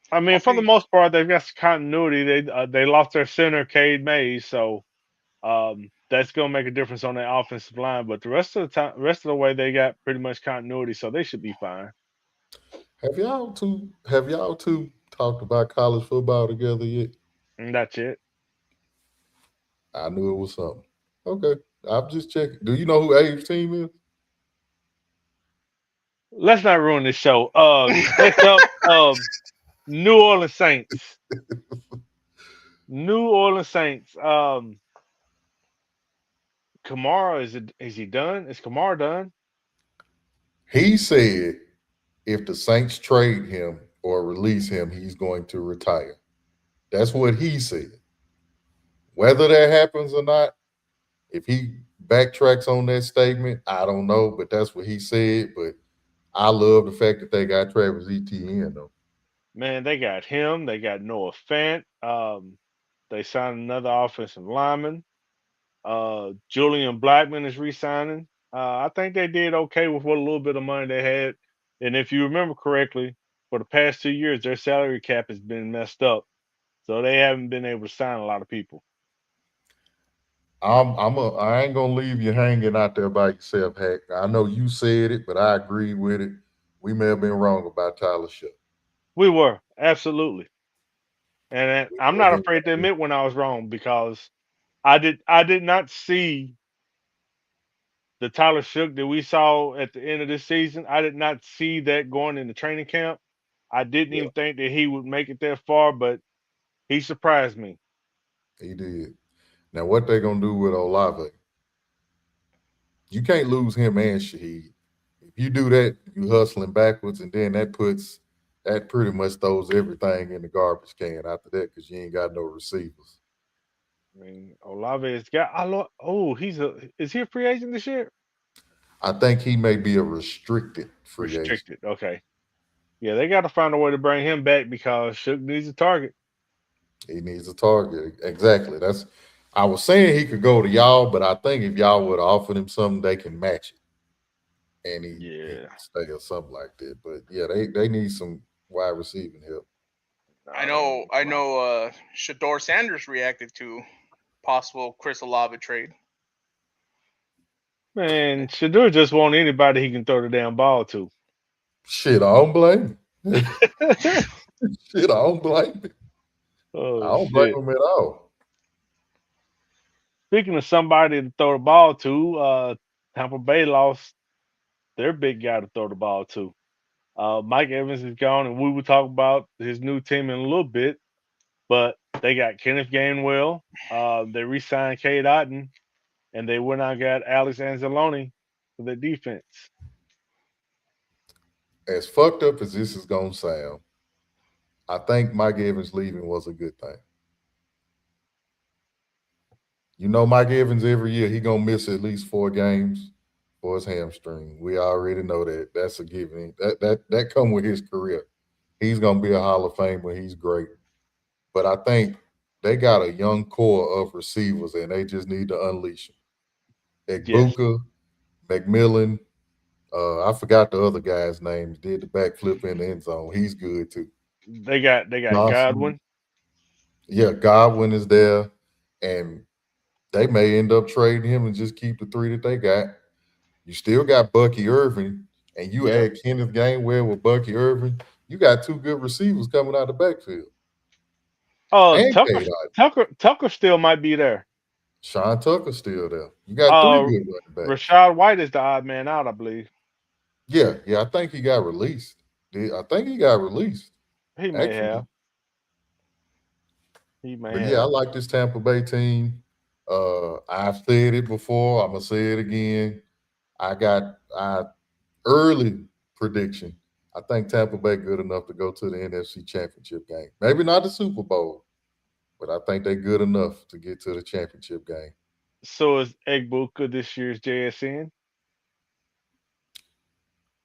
I mean, for the hopefully, most part, they've got some continuity. They lost their center, Cade Mays, so that's gonna make a difference on their offensive line. But the rest of the way, they got pretty much continuity, so they should be fine. Have y'all two talked about college football together yet? And that's it. I knew it was something. Okay. I'm just checking. Do you know who Abe's team is? Let's not ruin this show. Next up, New Orleans Saints. New Orleans Saints. Kamara is he done? Is Kamara done? He said if the Saints trade him or release him, he's going to retire. That's what he said. Whether that happens or not, if he backtracks on that statement, I don't know, but that's what he said. But I love the fact that they got Travis Etienne though. Man, they got him. They got Noah Fant. They signed another offensive lineman. Julian Blackman is re-signing. I think they did okay with what little bit of money they had. And if you remember correctly, for the past 2 years, their salary cap has been messed up, so they haven't been able to sign a lot of people. I ain't gonna leave you hanging out there by yourself, Hack. I know you said it, but I agree with it. We may have been wrong about Tyler Show. We were absolutely, and We I'm may have not been afraid to wrong. admit when I was wrong because I did not see the Tyler Shook that we saw at the end of this season. I did not see that going into training camp. I didn't Yeah, even think that he would make it that far, but he surprised me. he did. Now what they gonna do with Olave? You can't lose him and Shaheed. If you do that, you hustling backwards, and then that pretty much throws everything in the garbage can after that because you ain't got no receivers. I mean, Olave has got. Oh, is he a free agent this year? I think he may be a restricted free agent. Restricted. Okay. Yeah, they got to find a way to bring him back because Shook needs a target. He needs a target. Exactly. That's I was saying he could go to y'all, but I think if y'all would have offered him something, they can match it and he Yeah. can stay or something like that. But yeah, they need some wide receiving help. I No, they know need I somebody. know Shador Sanders reacted to possible Chris Olave trade. Man, Shadur just want anybody he can throw the damn ball to. Shit, I don't blame him. Shit, I don't blame him. I Oh don't blame shit. him at all. Speaking of somebody to throw the ball to, Tampa Bay lost their big guy to throw the ball to. Mike Evans is gone, and we will talk about his new team in a little bit. But they got Kenneth Gainwell. They re-signed Cade Otton, and they went out and got Alex Anzalone for the defense. As fucked up as this is gonna sound, I think Mike Evans leaving was a good thing. You know, Mike Evans every year he gonna miss at least 4 games for his hamstring. We already know that. That's a given. That come with his career. He's gonna be a Hall of Famer. He's great. But I think they got a young core of receivers, and they just need to unleash them. Yes, Egbuka, McMillan. I forgot the other guy's name. Did the backflip in the end zone. He's good too. they got Johnson. Godwin. Yeah, Godwin is there, and they may end up trading him and just keep the three that they got. You still got Bucky Irving, and you Yep. add Kenneth Gainwell with Bucky Irvin, you got two good receivers coming out of the backfield. And Tucker Cade Otton. Tucker still might be there. Sean Tucker's still there. You got three Uh, good running backs. Rashad White is the odd man out, I believe. Yeah, I think he got released. I think he got released, He may actually. have. He may But yeah, I have. like this Tampa Bay team. I've said it before. I'm gonna say it again. I got early prediction. I think Tampa Bay good enough to go to the NFC Championship game. Maybe not the Super Bowl, but I think they're good enough to get to the championship game. So is Egbuka this year's JSN?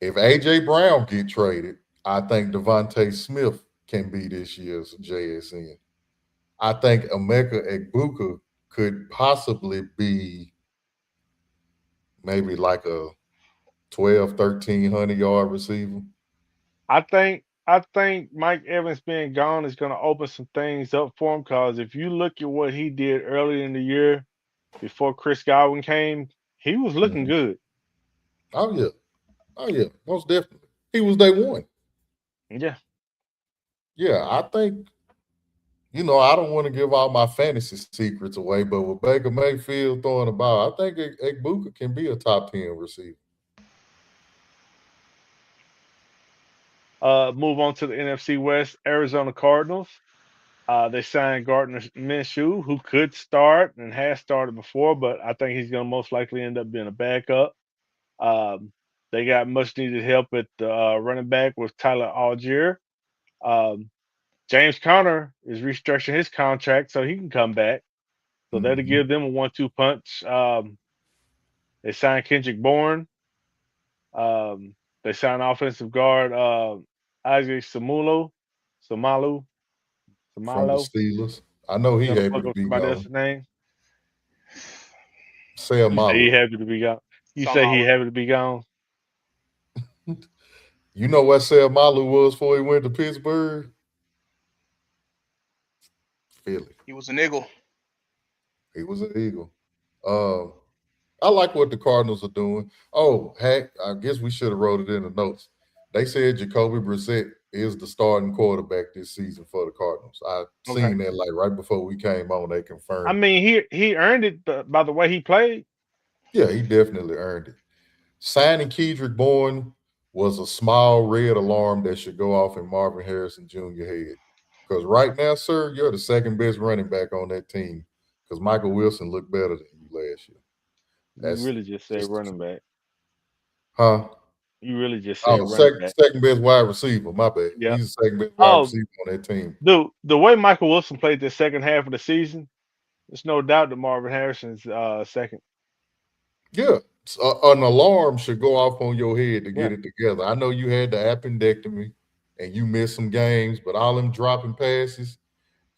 If AJ Brown get traded, I think Devontae Smith can be this year's JSN. I think Emeka Egbuka could possibly be maybe like a 12, 1,300 yard receiver. I think Mike Evans being gone is going to open some things up for him because if you look at what he did early in the year before Chris Godwin came, he was looking Mhm. good. Oh yeah. Oh yeah. Most definitely. He was day one. Yeah. Yeah, I think, I don't want to give all my fantasy secrets away, but with Baker Mayfield throwing the ball, I think Egbuka can be a top 10 receiver. Move on to the NFC West. Arizona Cardinals. They signed Gardner Minshew, who could start and has started before, but I think he's going to most likely end up being a backup. Um, they got much needed help at the running back with Tyler Algier. Um, James Conner is restructuring his contract so he can come back. So that'll Mhm. give them a 1-2 punch. They signed Kendrick Bourne. Um, they signed offensive guard Isaac Samalu, From the Samalo. Steelers. I know he Gonna happy fuck to up be somebody gone. else's name. You say he Malu. happy to be gone. You say he Somehow. happy to be gone. You know what Malu was before he went to Pittsburgh? Philly. He was an eagle. He was an Eagle. Um, I like what the Cardinals are doing. Oh, heck, I guess we should have wrote it in the notes. They said Jacoby Brissett is the starting quarterback this season for the Cardinals. I Okay. seen that like right before we came on. They I confirmed it. mean, he earned it by the way he played. Yeah, he definitely earned it. Signing Kedrick Bourne was a small red alarm that should go off in Marvin Harrison Jr. head. Because right now, sir, you're the second best running back on that team. Because Michael Wilson looked better than you last year. You That's really just said just the running truth. back. Huh? You really just said Oh, running back. second best wide receiver. My bad. Yeah. He's the second best wide Oh, receiver on that team. the way Michael Wilson played the second half of the season, there's no doubt that Marvin Harrison's second. Yeah. An alarm should go off on your head to Yeah. get it together. I know you had the appendectomy and you missed some games, but all them dropping passes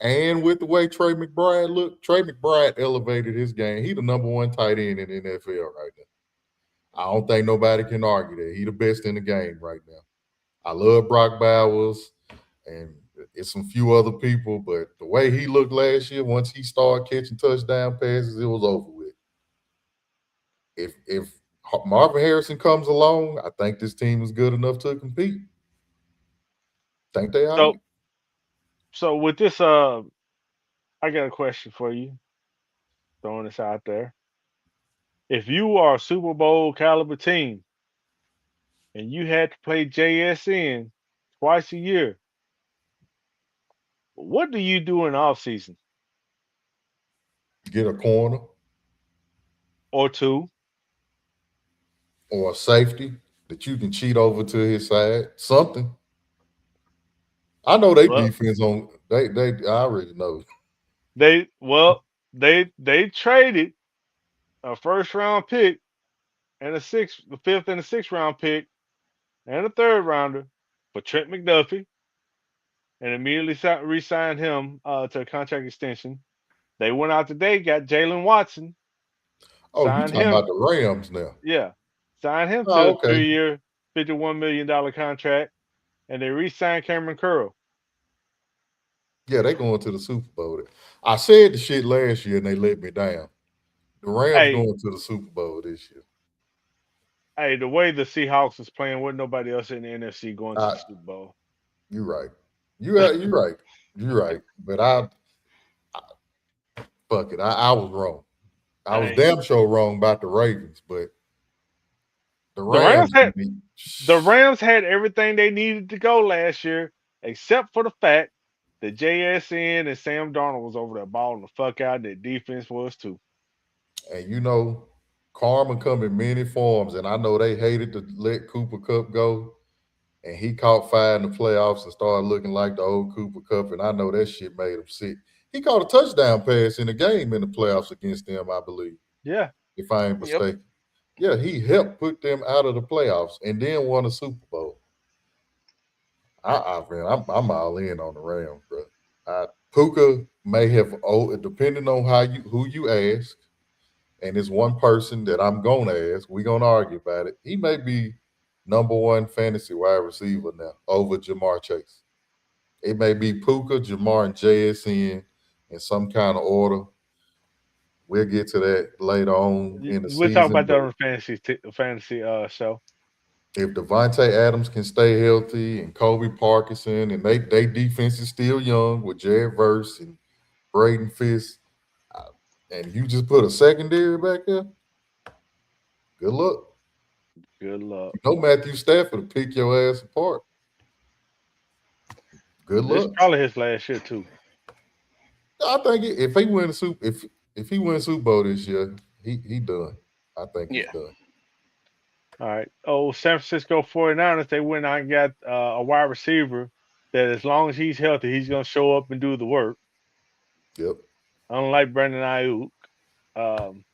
and with the way Trey McBride looked, Trey McBride elevated his game. He the number one tight end in the NFL right now. I don't think nobody can argue that. He the best in the game right now. I love Brock Bowers and it's some few other people, but the way he looked last year, once he started catching touchdown passes, it was over with. If Marvin Harrison comes along, I think this team is good enough to compete. Think they all So right? so with this I got a question for you. Throwing this out there. If you are a Super Bowl caliber team and you had to play JSN twice a year, what do you do in off season Get a corner or two? or a safety that you can cheat over to his side. Something. I know they Well, defense on they I already know. they well they traded a first round pick and the fifth and a sixth round pick and a third rounder for Trent McDuffie and immediately re-signed him to a contract extension. They went out today, got Jalen Watson, Oh, you signed talking about him, the Rams now. yeah, signed him to Oh, a okay. 3-year, $51 million contract, and they re-signed Cameron Curl. Yeah, they going to the Super Bowl. I said the shit last year and they let me down. The Rams Hey, going to the Super Bowl this year. Hey, the way the Seahawks is playing, with nobody else in the NFC going to I, the Super Bowl. you're right. You're right. You're right. But fuck it. I was wrong. I was Hey, damn sure wrong about the Ravens, but the the Rams Rams, had the Rams had everything they needed to go last year, except for the fact that JSN and Sam Darnold was over there balling the fuck out. Their defense was too. and karma come in many forms, and I know they hated to let Cooper Cup go, and he caught fire in the playoffs and started looking like the old Cooper Cup, and I know that shit made him sick. He caught a touchdown pass in the game in the playoffs against them, I believe, Yeah, if I ain't Yep. mistaken. Yeah, he helped put them out of the playoffs and then won a Super Bowl. Man, I'm all in on the Rams, bro. Puka may have, depending on who you ask, and it's one person that I'm gonna ask. We're gonna argue about it. He may be number one fantasy wide receiver now over Jamar Chase. It may be Puka, Jamar, and JSN in some kind of order. We'll get to that later on in the we'll talk season. about that But on the fantasy show. if Devontae Adams can stay healthy and Kobe Parkinson and they defense is still young with Jared Verse and Braden Fisk, uh, and you just put a secondary back there, good luck. Good luck. You know Matthew Stafford will pick your ass apart. Good This luck. probably his last year too. I think if he win a Super if he wins Super Bowl this year, he done. I think he's Yeah. done. All right. Oh, San Francisco 49ers, they went out and got a wide receiver that as long as he's healthy, he's going to show up and do the work, Yep. unlike Brandon Ayuk. Um,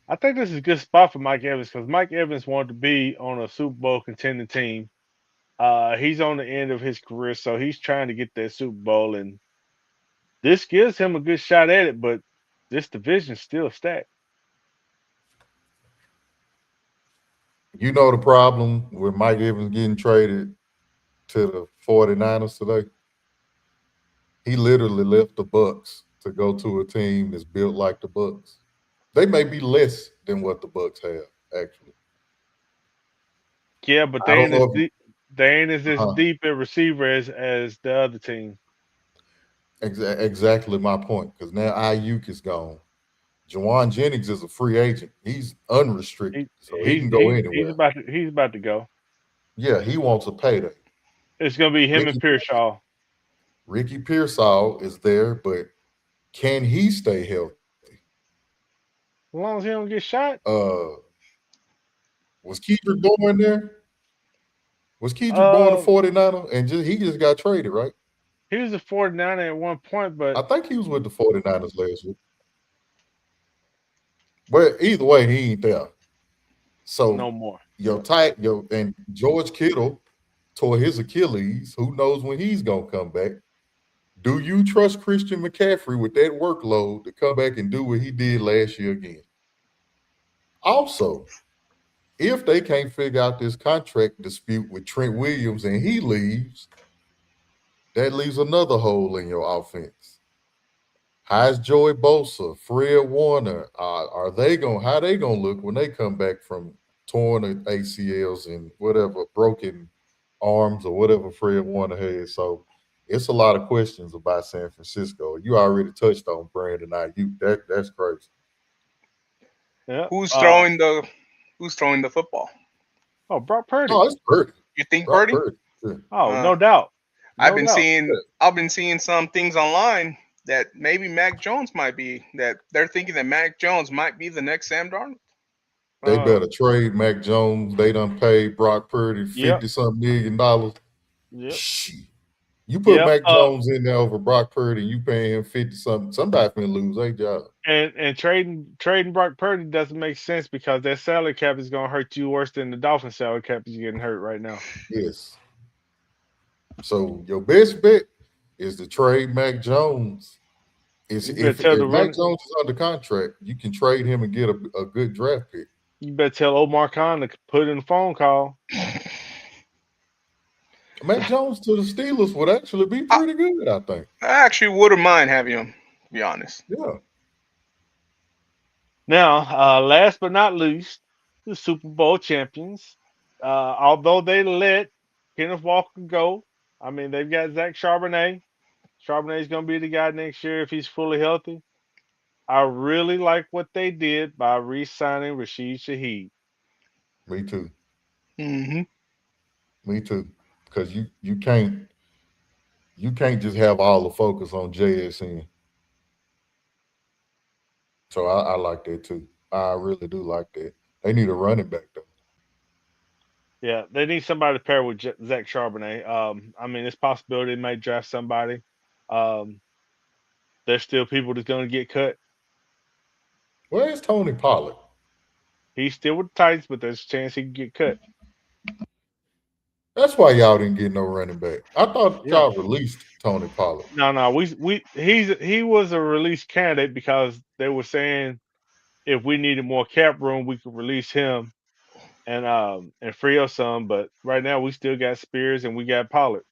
I think this is a good spot for Mike Evans because Mike Evans wanted to be on a Super Bowl contending team. He's on the end of his career, so he's trying to get that Super Bowl, and this gives him a good shot at it, but this division's still stacked. You know the problem with Mike Evans getting traded to the 49ers today? He literally left the Bucks to go to a team that's built like the Bucks. They may be less than what the Bucks have, actually. Yeah, but I they don't ain't as know if deep. They ain't as uh, deep a receiver as the other team. exactly my point. Because now Ayuk is gone. Jawan Jennings is a free agent. He's unrestricted, He, so he can go he's anywhere. about to go. Yeah, he wants a payday. It's gonna be him and Ricky Pearsall. Ricky Pearsall is there, but can he stay healthy? As long as he don't get shot. Uh, was Kedrick Bourne there? Was Kedrick Bourne a Uh, 49er? And he just got traded, right? he was a 49er at one point, but I think he was with the 49ers last year. But either way, he ain't there. no So more. and George Kittle tore his Achilles. Who knows when he's gonna come back? Do you trust Christian McCaffrey with that workload to come back and do what he did last year again? Also, if they can't figure out this contract dispute with Trent Williams and he leaves, that leaves another hole in your offense. How's Joey Bosa, Fred Warner? How they gonna look when they come back from torn ACLs and whatever broken arms or whatever Fred Warner has? So it's a lot of questions about San Francisco. You already touched on Brandon Ayuk. That's crazy. Yeah. Who's throwing the Who's throwing the football? Oh, Brock Purdy. Oh, it's Purdy. You think Brock Purdy? Purdy. Yeah. Oh, Uh, no doubt. I've No been doubt. seeing I've been seeing some things online that maybe Mac Jones might be that they're thinking that Mac Jones might be the next Sam Darnold. They Uh, better trade Mac Jones. They done paid Brock Purdy yep. 50-something $million. Yep. Shit. You put Yep. Mac Jones in there over Brock Purdy, you paying him 50-something. Somebody finna lose their job. And trading Brock Purdy doesn't make sense because that salary cap is gonna hurt you worse than the Dolphins salary cap is getting hurt right now. Yes. So your best bet is to trade Mac Jones. Is You better if tell the Mac run. Jones is under contract, you can trade him and get a good draft pick. You better tell Omar Khan to put in a phone call. Mac Jones to the Steelers would actually be I, pretty good, I think. I actually wouldn't mind having him, to be honest. Yeah. Now, last but not least, the Super Bowl champions. Although they let Kenneth Walker go, I mean they've got Zach Charbonnet. Charbonnet's gonna be the guy next year if he's fully healthy. I really like what they did by re-signing Rashid Shaheed. Me too. Mm-hmm. Me too. Because you can't just have all the focus on JSN. So I like that too. I really do like that. They need a running back though. Yeah, they need somebody to pair with Zach Charbonnet. I mean, it's possibility they may draft somebody. Um, there's still people that's going to get cut. Where's Tony Pollard? He's still with the Titans, but there's a chance he can get cut. That's why y'all didn't get no running back. I thought Yeah. y'all released Tony Pollard. No. He was a release candidate because they were saying if we needed more cap room, we could release him and free up some. But right now, we still got Spears and we got Pollard.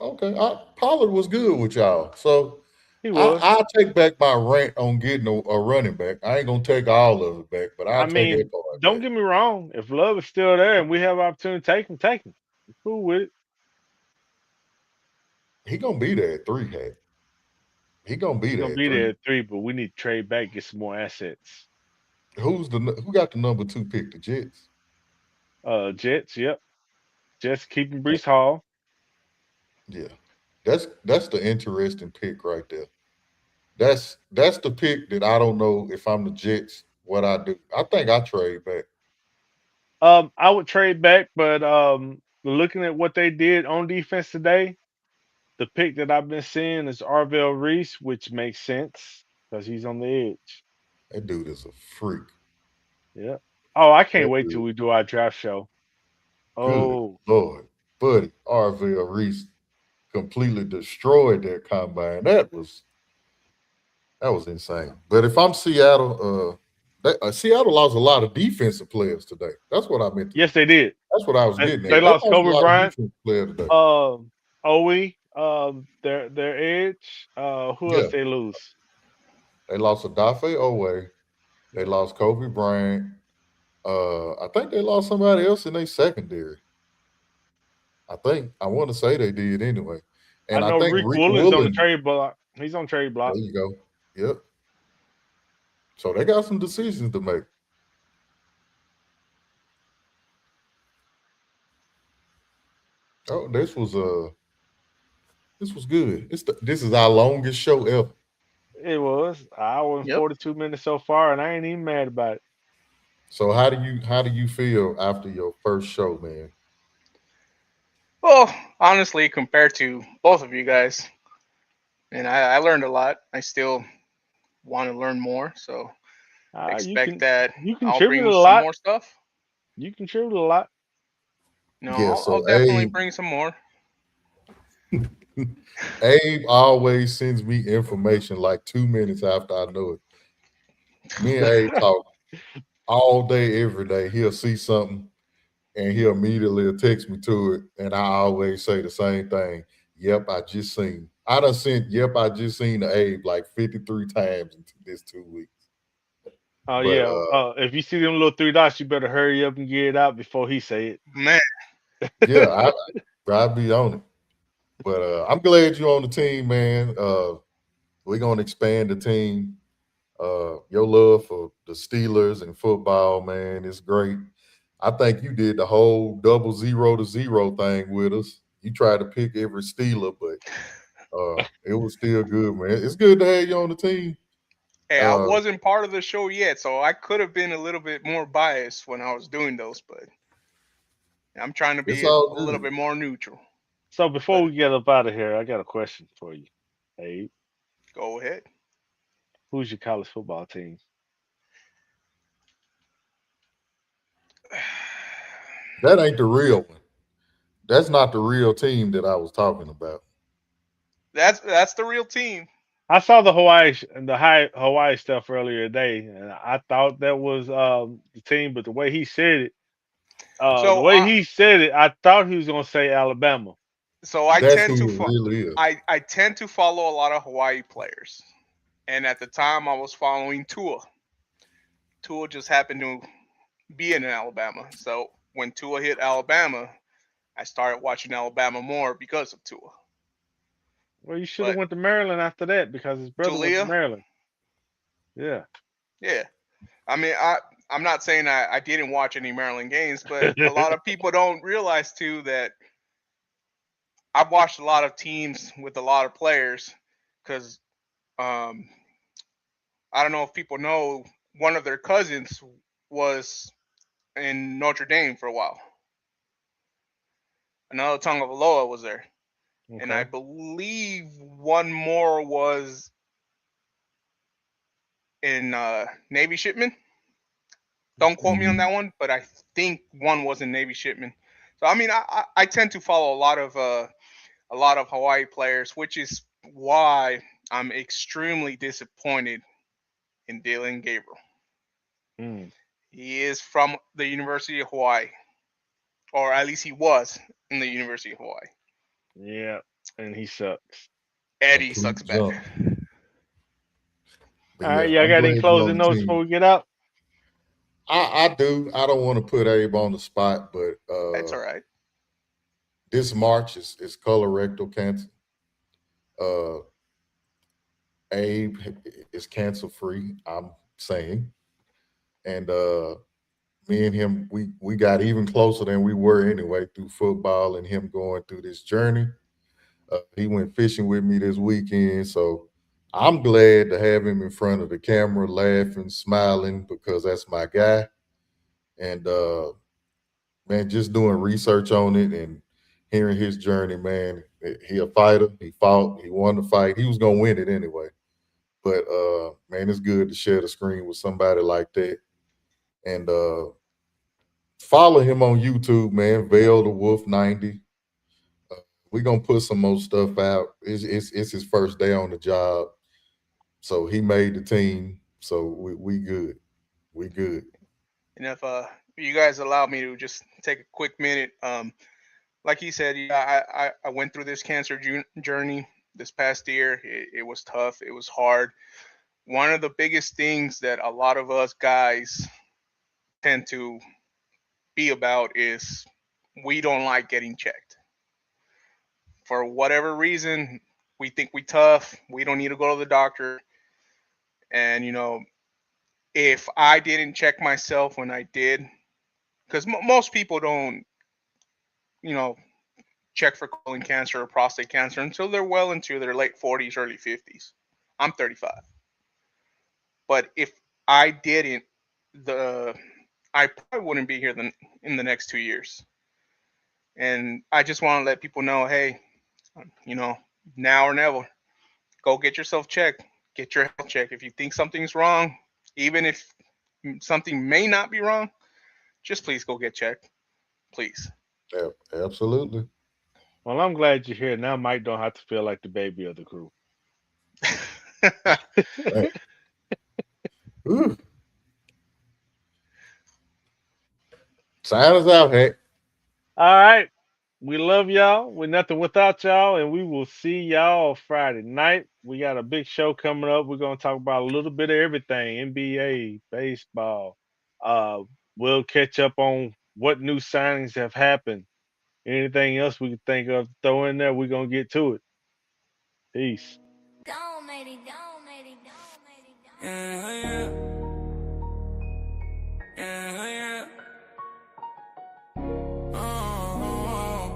Okay, Pollard was good with y'all. So He was. I'll take back my rant on getting a running back. I ain't gonna take all of it back, but I I'll take that mean, part don't back. get me wrong. If Love is still there and we have opportunity to take him, take him. I'm cool with it. He gonna be there at three. Hat. He gonna be He's there gonna at be there three. at three, but we need to trade back, get some more assets. Who got the number two pick? The Jets. Jets, yep. Jets keeping Brees Hall. Yeah, that's the interesting pick right there. That's the pick that I don't know if I'm the Jets what I do. I think I trade back. I would trade back, but looking at what they did on defense today, the pick that I've been seeing is Arvell Reese, which makes sense because he's on the edge. That dude is a freak. Yeah. Oh, I can't That wait till dude, we do our draft show. good Oh, Lord, buddy, Arvell Reese completely destroyed that combine. That was insane. But if I'm Seattle, Seattle lost a lot of defensive players today. That's what I meant. yes, they did. That's what I was They, getting they at. They lost lost a Kobe lot of Bryant, defensive players today. um, Owe, their edge. Who else Yeah, they lose? they lost Adafe Owe. They Yeah. lost Kobe Bryant. I think they lost somebody else in their secondary. I want to say they did anyway. I And I know think Rick Rick Woolen's on the Woolen. trade block. He's on trade There block. you go. Yep. So they got some decisions to make. Oh, this was good. This is our longest show ever. It was an hour and Yep. 42 minutes so far, and I ain't even mad about it. So how do you feel after your first show, man? Well, honestly, compared to both of you guys, and I learned a lot. I still want to learn more, so You expect can that you I'll contribute bring a some lot. more stuff. You contribute a lot. No, Yeah. I'll So definitely bring some more. Abe always sends me information like 2 minutes after I know it. Me and Abe talk all day, every day. He'll see something and he immediately text me to it, and I always say the same thing. Yep, I just seen. I done sent. Yep, I just seen the Abe like 53 times in this 2 weeks. Oh But yeah. If you see them little three dots, you better hurry up and get it out before he say Man, yeah, I'll be on it. But I'm glad you're on the team, man. We're gonna expand the team. Your love for the Steelers and football, man, is great. I think you did the whole double zero to zero thing with us. You tried to pick every Steeler, but it was still good, man. It's good to have you on the team. hey, I Uh, wasn't part of the show yet, so I could have been a little bit more biased when I was doing those, but I'm trying to it's be all a little good. bit more neutral. so before But we get up out of here, I got a question for you. Hey, go ahead. who's your college football team? That ain't the real one. That's not the real team that I was talking about. That's the real team. I saw the Hawaii stuff earlier today, and I thought that was the team, but the So way he said it, I thought he was gonna say Alabama. so I That's tend who to it really is. I tend to follow a lot of Hawaii players, and at the time I was following Tua. Tua just happened to being in Alabama. So when Tua hit Alabama, I started watching Alabama more because of Tua. Well, you should have But went to Maryland after that because his brother went to Tulia, Maryland. Yeah. yeah. I mean, I'm not saying I didn't watch any Maryland games, but a lot of people don't realize too that I've watched a lot of teams with a lot of players because um, I don't know if people know one of their cousins was in Notre Dame for a while. Another Aloha was there, and I Okay. believe one more was in Navy Shipman. Don't quote me on Mhm. that one, but I think one was in Navy Shipman. So I mean, I tend to follow a lot of Hawaii players, which is why I'm extremely disappointed in Dylan Gabriel. Mm, He is from the University of Hawaii, or at least he was in the University of Hawaii. yeah. And he sucks. Eddie Complete sucks bad. jump. But All yeah, right. Y'all I'm got any glad you're on closing the notes before team. we get out? I do. I don't want to put Abe on the spot, but That's all right. this March is colorectal cancer. Uh, Abe is cancer free. I'm saying, and me and him, we got even closer than we were anyway through football and him going through this journey. He went fishing with me this weekend, so I'm glad to have him in front of the camera, laughing, smiling, because that's my guy. And man, just doing research on it and hearing his journey, man. He a fighter. He fought. He won the fight. He was gonna win it anyway. But man, it's good to share the screen with somebody like that. And follow him on YouTube, man. Veil the Wolf 90. Uh, we're gonna put some more stuff out. It's his first day on the job. So he made the team. So we good. We good. And if you guys allow me to just take a quick minute, like he said, yeah, I went through this cancer journey this past year. It was tough. It was hard. One of the biggest things that a lot of us guys tend to be about is we don't like getting checked for whatever reason. We think we tough. We don't need to go to the doctor. And if I didn't check myself when I did, because most people don't, you know, check for colon cancer or prostate cancer until they're well into their late 40s, early 50s. I'm 35. But if I didn't, the I probably wouldn't be here in the next 2 years. And I just want to let people know, hey, you know, now or never, go get yourself checked. Get your health checked. If you think something's wrong, even if something may not be wrong, just please go get checked. Please. Yeah, absolutely. Well, I'm glad you're here. Now Mike don't have to feel like the baby of the crew. Man. Ooh. Sign us out, heck. All right. We love y'all. We're nothing without y'all, and we will see y'all Friday night. We got a big show coming up. We're gonna talk about a little bit of everything: NBA, baseball. Uh, we'll catch up on what new signings have happened. Anything else we can think of to throw in there, we're gonna get to it. Peace. Gone, matey, gone, matey, gone, matey, gone. Yeah, yeah, yeah,